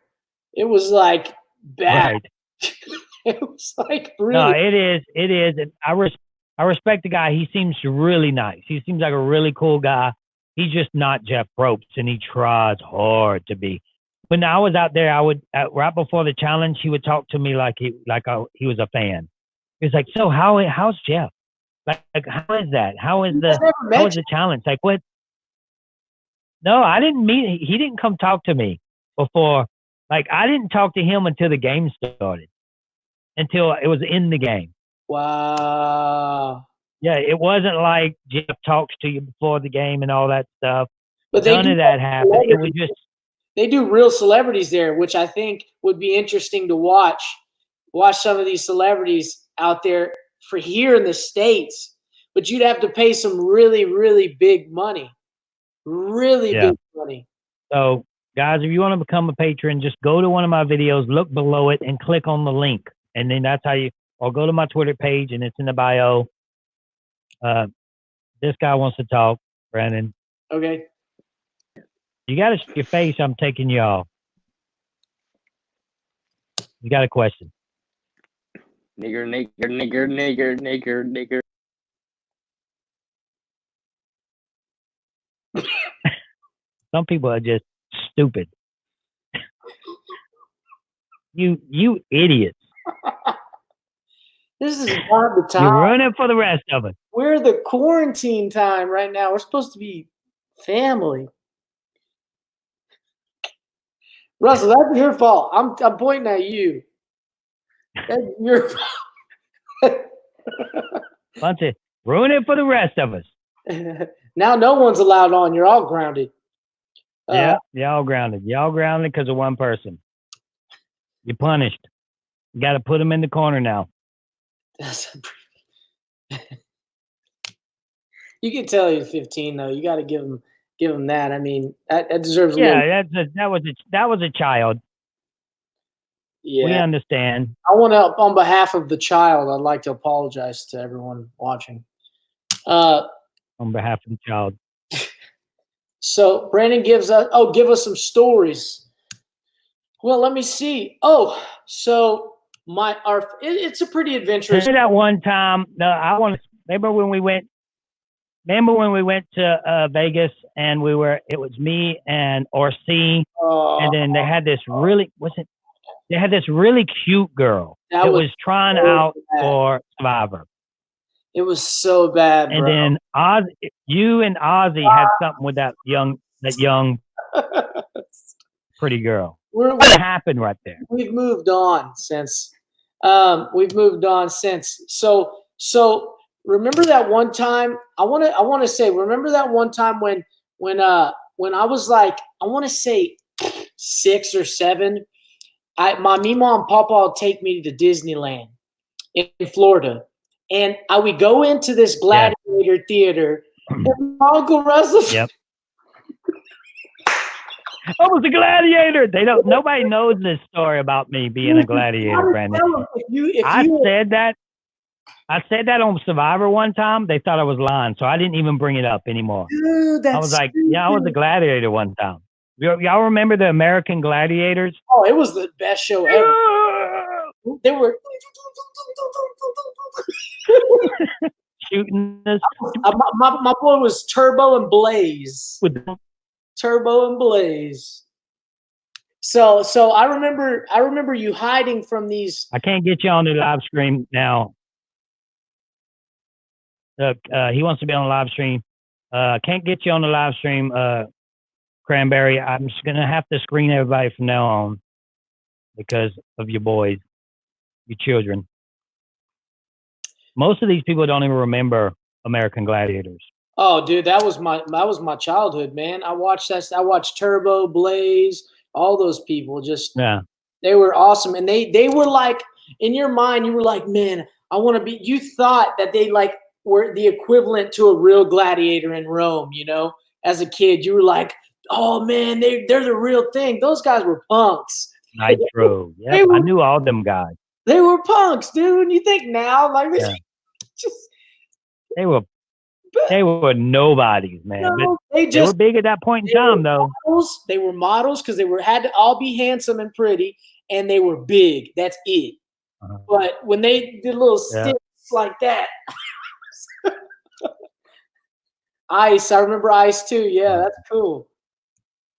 It was like bad. Right. It was like really. No, it is. It is. And I respect the guy. He seems really nice. He seems like a really cool guy. He's just not Jeff Probst, and he tries hard to be. When I was out there, I would right before the challenge, he would talk to me like he was a fan. He was like, "So how's Jeff? Like how is that? How is the challenge? Like what?" No, I didn't meet. He didn't come talk to me before. Like I didn't talk to him until the game started. Until it was in the game. Wow. Yeah, it wasn't like Jeff talks to you before the game and all that stuff. But none of that happened. It was just. They do real celebrities there, which I think would be interesting to watch. Watch some of these celebrities out there for here in the States, but you'd have to pay some really, really big money. Really big money. So, guys, if you want to become a patron, just go to one of my videos, look below it, and click on the link. And then that's how or go to my Twitter page, and it's in the bio. This guy wants to talk, Brandon. Okay. You got to show your face. I'm taking you off. You got a question. Nigger, nigger, nigger, nigger, nigger, nigger. Some people are just stupid. You idiots. This is not the time. You're running for the rest of us. We're the quarantine time right now. We're supposed to be family. Russell, that's your fault. I'm pointing at you. That's your fault. Bunch of ruin it for the rest of us. Now no one's allowed on. You're all grounded. Yeah, y'all grounded. Y'all grounded because of one person. You're punished. You got to put them in the corner now. You can tell he's 15 though. You got to give him that. I mean, that deserves. Yeah, that was a child. Yeah, we understand. I want to, on behalf of the child, I'd like to apologize to everyone watching. On behalf of the child. So Brandon give us some stories. Well, let me see. Oh, so it's a pretty adventurous. That one time, remember when we went to Vegas and it was me and Orsi, and then they had this really cute girl that was trying out for Survivor. It was so bad, bro. And then you and Ozzy had something with that young pretty girl. What happened right there? We've moved on since. So remember that one time? I want to say, remember that one time when I was like, I want to say 6 or 7. My Mima and Papa would take me to Disneyland in Florida, and I would go into this gladiator theater. And Uncle Russell. Yep. I was a gladiator. Nobody knows this story about me being a gladiator, Brandon. I said that on Survivor one time. They thought I was lying, so I didn't even bring it up anymore. Dude, I was like, I was a gladiator one time. Y'all remember the American Gladiators? Oh, it was the best show ever. They were shooting us. My boy was Turbo and Blaze. Turbo and Blaze. So I remember you hiding from these. I can't get you on the live stream now. He wants to be on the live stream. Can't get you on the live stream, Cranberry. I'm just gonna have to screen everybody from now on because of your boys, your children. Most of these people don't even remember American Gladiators. Oh, dude, that was my childhood, man. I watched Turbo, Blaze, all those people. They were awesome, and they were like, in your mind, you were like, man, I want to be. You thought that they like were the equivalent to a real gladiator in Rome, you know, as a kid? You were like, oh man, they're the real thing. Those guys were punks. Nitro. Yep, I knew all them guys. They were punks, dude. And you think now, like, they were nobodies, man. No, they were big at that point in time, though. They were models because they had to all be handsome and pretty, and they were big. That's it. But when they did little sticks like that, Ice. I remember Ice too. Yeah, that's cool.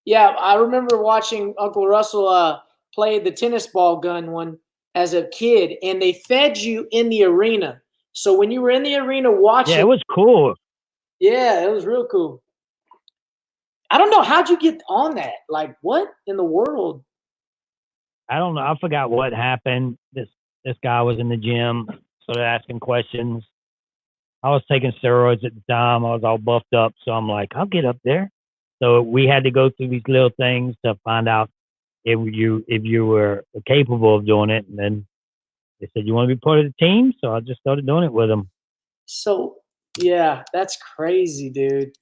Yeah, I remember watching Uncle Russell play the tennis ball gun one as a kid, and they fed you in the arena. So when you were in the arena watching, it was cool. Yeah, it was real cool. I don't know, how'd you get on that? Like, what in the world? I don't know. I forgot what happened. This guy was in the gym, started asking questions. I was taking steroids at the time. I was all buffed up, so I'm like, I'll get up there. So we had to go through these little things to find out if you were capable of doing it. And then they said, you want to be part of the team? So I just started doing it with them. So, yeah, that's crazy, dude.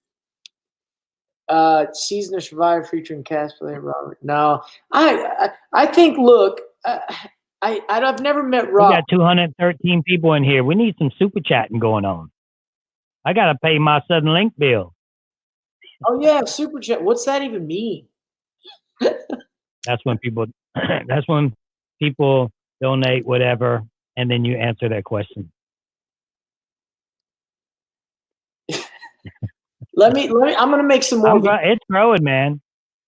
Season of Survivor featuring cosplay Robert. No, I think, look, I've never met Rob. We got 213 people in here. We need some super chatting going on. I got to pay my Southern Link bill. Oh, yeah, super chat. What's that even mean? That's when people donate whatever, and then you answer that question. Let me. I'm gonna make some more. It's growing, man.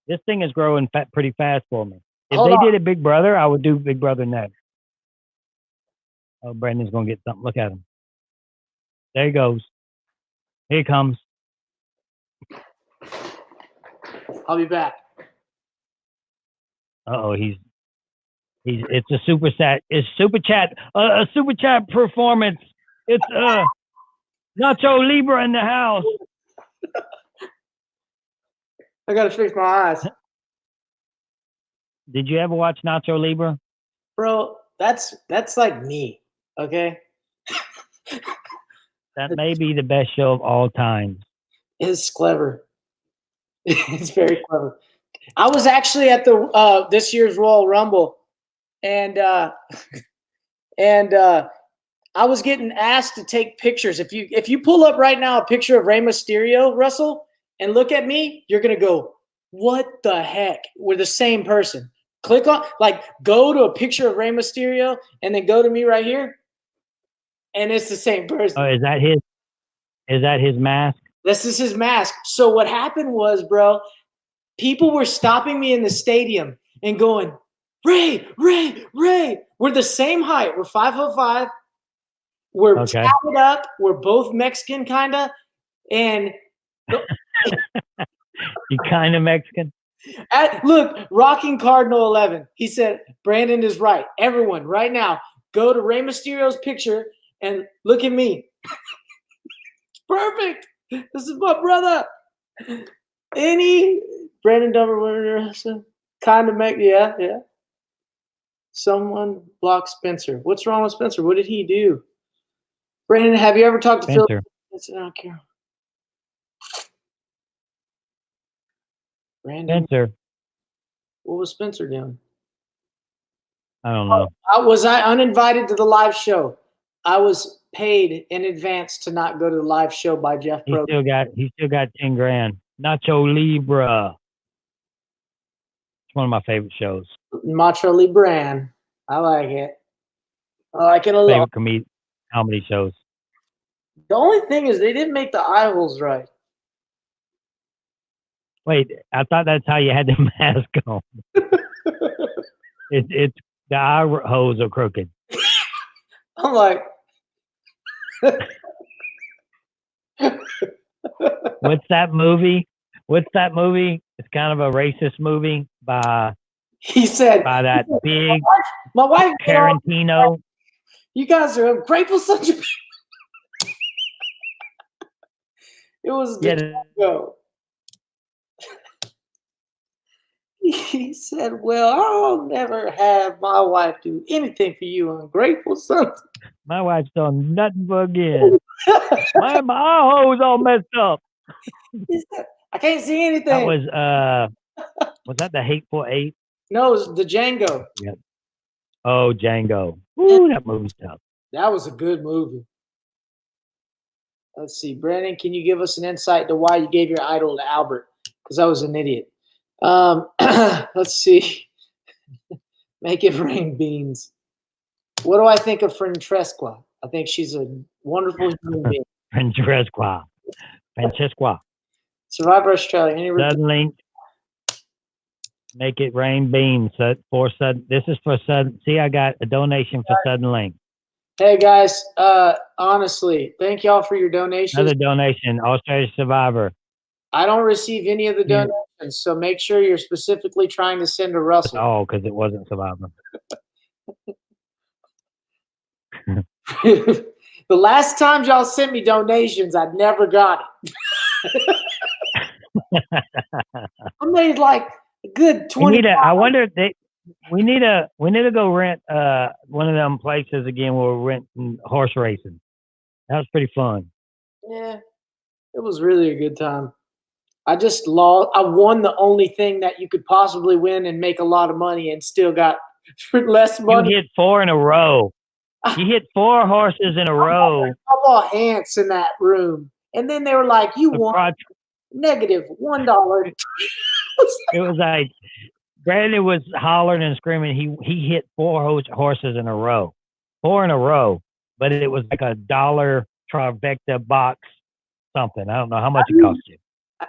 This thing is growing pretty fast for me. If they did a Big Brother, I would do Big Brother next. Oh, Brandon's gonna get something. Look at him. There he goes. Here he comes. I'll be back. It's a super chat. It's super chat. A super chat performance. It's Nacho Libre in the house. I gotta fix my eyes. Did you ever watch Nacho Libre? Bro, that's like me. Okay. That may be the best show of all time. It's clever. It's very clever. I was actually at the this year's Royal Rumble, and I was getting asked to take pictures. If you pull up right now a picture of Rey Mysterio, Russell, and look at me, you're gonna go, "What the heck? We're the same person." Click on, go to a picture of Rey Mysterio, and then go to me right here, and it's the same person. Oh, is that his mask? This is his mask. So what happened was, bro, people were stopping me in the stadium and going, Ray. We're the same height. We're 5'5". We're tatted up. We're both Mexican, kind of. And you kind of Mexican? Look, Rocking Cardinal 11. He said, Brandon is right. Everyone, right now, go to Rey Mysterio's picture and look at me. It's perfect. This is my brother. Brandon Dumber, kind of make, yeah. Someone blocked Spencer. What's wrong with Spencer? What did he do? Brandon, have you ever talked to Phil? I don't care. Brandon. Spencer. What was Spencer doing? I don't know. Was I uninvited to the live show? I was paid in advance to not go to the live show by Jeff Pro. He still got 10 grand. Nacho Libre. It's one of my favorite shows. Nacho Libre. I like it. I like it a lot. Favorite comedy shows. The only thing is they didn't make the eye holes right. Wait, I thought that's how you had the mask on. It's the eye holes are crooked. I'm like, What's that movie? It's kind of a racist movie by that big my wife Tarantino. You guys are ungrateful sons of people. It was go. He said, well, I'll never have my wife do anything for you, ungrateful sons. My wife's done nothing but again. My eye hole's all messed up. He said, I can't see anything. That was that the Hateful Eight? No, it was the Django. Yep. Oh, Django. Ooh, that movie's tough. That was a good movie. Let's see. Brandon, can you give us an insight to why you gave your idol to Albert? Because I was an idiot. Let's see. Make it rain beans. What do I think of Francesca? I think she's a wonderful human being. Francesca. Survivor Australia. Sudden Link. Make it rain beans. This is for Sudden. See, I got a donation for Sudden Link. Hey guys, honestly, thank y'all for your donations. Another donation, Australia Survivor. I don't receive any of the donations, so make sure you're specifically trying to send to Russell. Oh, because it wasn't Survivor. The last time y'all sent me donations, I never got it. I made like a good 20. I wonder if we need to go rent one of them places again where we're renting horse racing. That was pretty fun. Yeah, it was really a good time. I just lost. I won the only thing that you could possibly win and make a lot of money, and still got less money. You hit 4 in a row. You hit 4 horses in a row. I bought ants in that room, and then they were like, "You won negative $1." It was like Brandon was hollering and screaming. He hit 4 horses in a row, 4 in a row. But it was like a $1 trifecta box something. I don't know how much it cost you.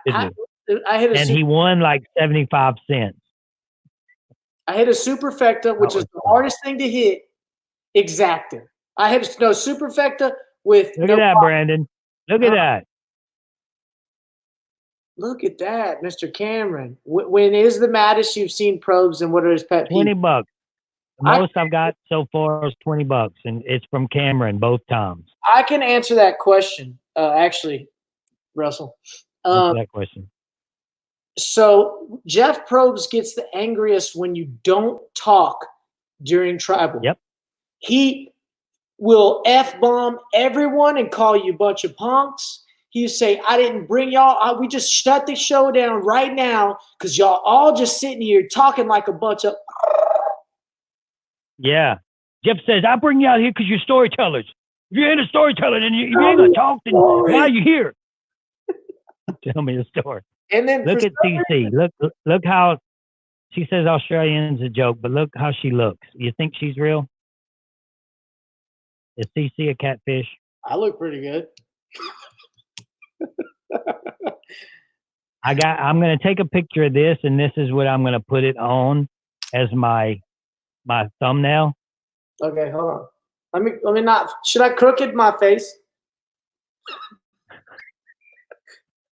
And he won like 75 cents. I hit a superfecta, which is the hardest thing to hit. Exacta. I hit a superfecta with. Look at that, Brandon. Look at that. Look at that, Mr. Cameron. When is the maddest you've seen probes, and what are his pet peeves? $20. The most I've got so far is $20, and it's from Cameron both times. I can answer that question, actually, Russell. Answer that question. So Jeff Probst gets the angriest when you don't talk during tribal. Yep. He will F-bomb everyone and call you a bunch of punks. He say, I didn't bring y'all. We just shut the show down right now because y'all all just sitting here talking like a bunch of. Yeah. Jeff says, I bring you out here because you're storytellers. If you're into storytelling and you ain't going to talk, then why are you here? Tell me the story. And then look at TC. Look how she says Australian's a joke, but look how she looks. You think she's real? Is TC a catfish? I look pretty good. I'm going to take a picture of this, and this is what I'm going to put it on as my thumbnail. Okay, hold on. Let me not. Should I crooked my face?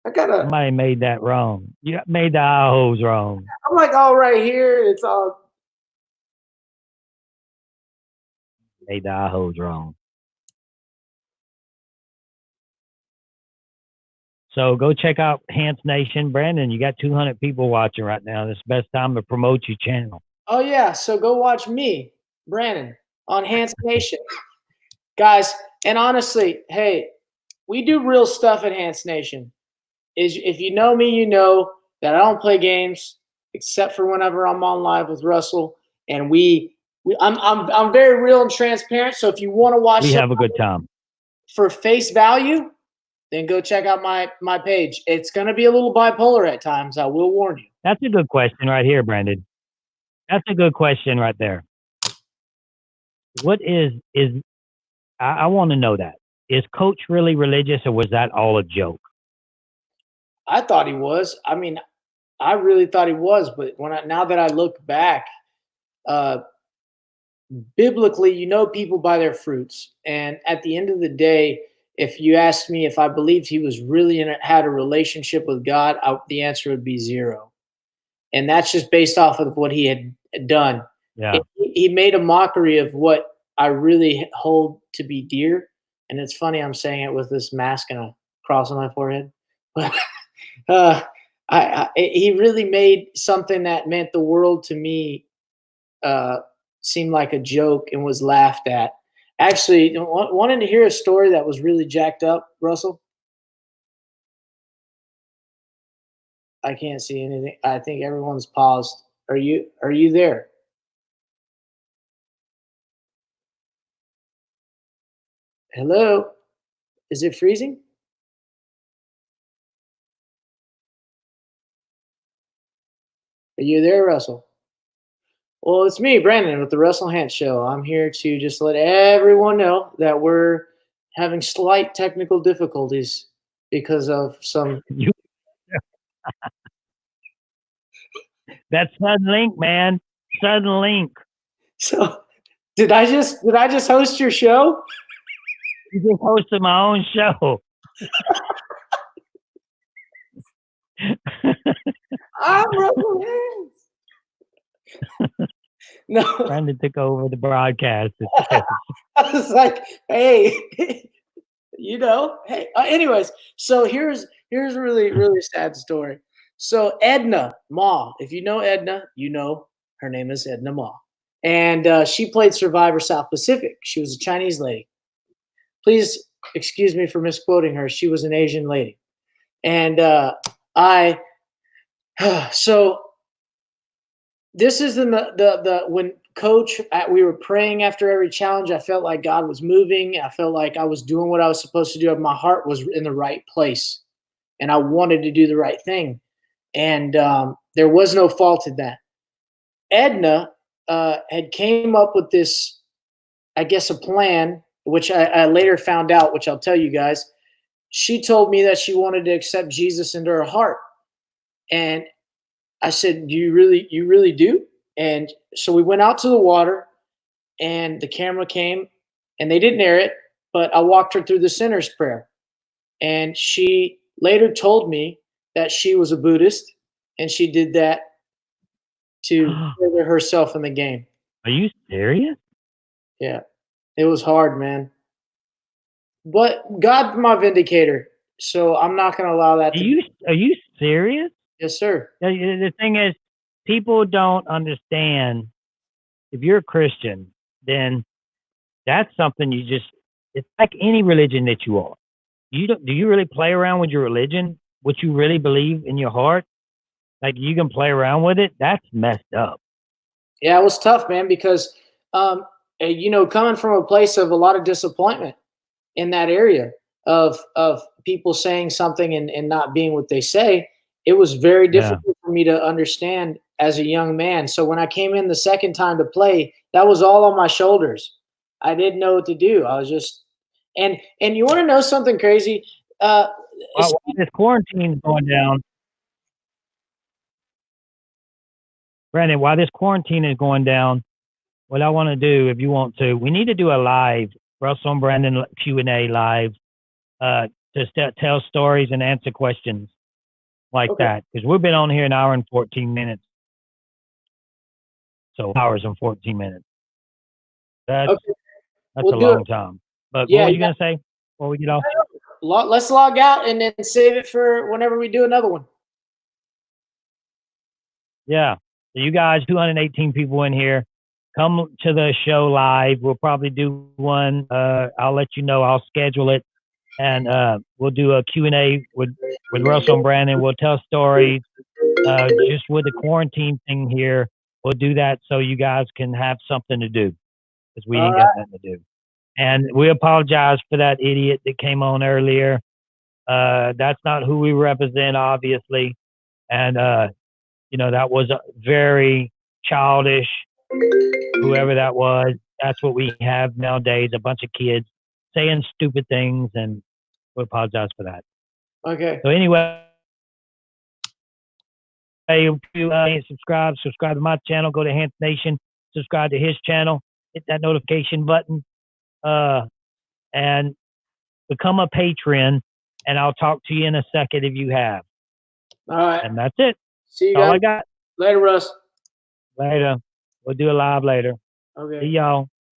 I gotta. Somebody made that wrong. You made the eye holes wrong. I'm like all right here. It's all. Made the eye holes wrong. So go check out Hance Nation. Brandon, you got 200 people watching right now. This is the best time to promote your channel. Oh, yeah. So go watch me, Brandon, on Hance Nation. Guys, and honestly, hey, we do real stuff at Hance Nation. If you know me, you know that I don't play games except for whenever I'm on live with Russell. And I'm very real and transparent. So if you want to watch, we have a good time for face value, then go check out my page. It's going to be a little bipolar at times. I will warn you. That's a good question right here, Brandon. That's a good question right there. What I want to know that. Is Coach really religious, or was that all a joke? I thought he was. I mean, I really thought he was, but now that I look back, biblically, you know people by their fruits. And at the end of the day, if you asked me if I believed he was really had a relationship with God, the answer would be 0. And that's just based off of what he had done. Yeah. He made a mockery of what I really hold to be dear. And it's funny I'm saying it with this mask and a cross on my forehead. But he really made something that meant the world to me seem like a joke and was laughed at. Actually, wanted to hear a story that was really jacked up, Russell? I can't see anything. I think everyone's paused. Are you there? Hello? Is it freezing? Are you there, Russell? Well, it's me, Brandon, with the Russell Hant Show. I'm here to just let everyone know that we're having slight technical difficulties because of some. That's Sudden Link, man. Sudden Link. So, did I just host your show? You just hosted my own show. I'm Russell Hant. No. Brandon took over the broadcast. I was like, hey, hey. Anyways, so here's a really, really sad story. So Edna Ma, if you know Edna, you know her name is Edna Ma. And she played Survivor South Pacific. She was a Chinese lady. Please excuse me for misquoting her. She was an Asian lady. And so this is the when Coach, we were praying after every challenge. I felt like God was moving. I felt like I was doing what I was supposed to do. My heart was in the right place, and I wanted to do the right thing. And there was no fault in that. Edna had came up with this, I guess, a plan, which I later found out, which I'll tell you guys. She told me that she wanted to accept Jesus into her heart. And I said, you really do? And so we went out to the water, and the camera came, and they didn't air it, but I walked her through the sinner's prayer. And she later told me that she was a Buddhist, and she did that to further herself in the game. Are you serious? Yeah. It was hard, man. But God's my vindicator, so I'm not going to allow that to Are you serious? Yes, sir. The thing is, people don't understand. If you're a Christian, then that's something it's like any religion that you are. Do you really play around with your religion? What you really believe in your heart? Like, you can play around with it? That's messed up. Yeah, it was tough, man, because, coming from a place of a lot of disappointment in that area of people saying something and not being what they say, it was very difficult for me to understand as a young man. So when I came in the second time to play, that was all on my shoulders. I didn't know what to do. I was just, and you want to know something crazy? While this quarantine is going down, Brandon, while this quarantine is going down, what I want to do, if you want to, we need to do a live, Russell and Brandon Q&A live, to tell stories and answer questions like that. Because we've been on here an hour and 14 minutes. So hours and 14 minutes. That's a long time. But what were you going to say before we get off? Let's log out and then save it for whenever we do another one. Yeah. So you guys, 218 people in here, come to the show live. We'll probably do one. I'll let you know. I'll schedule it. And we'll do a Q&A with Russell and Brandon. We'll tell stories. Just with the quarantine thing here, we'll do that so you guys can have something to do. Because we ain't got nothing to do. And we apologize for that idiot that came on earlier. That's not who we represent, obviously. And, that was very childish, whoever that was. That's what we have nowadays, a bunch of kids saying stupid things, and we apologize for that. Okay. So anyway, if you subscribe to my channel, go to Hant Nation, subscribe to his channel, hit that notification button, and become a patron, and I'll talk to you in a second if you have. All right. And that's it. See you That's guys. all I got. Later, Russ. Later. We'll do a live later. Okay. See y'all.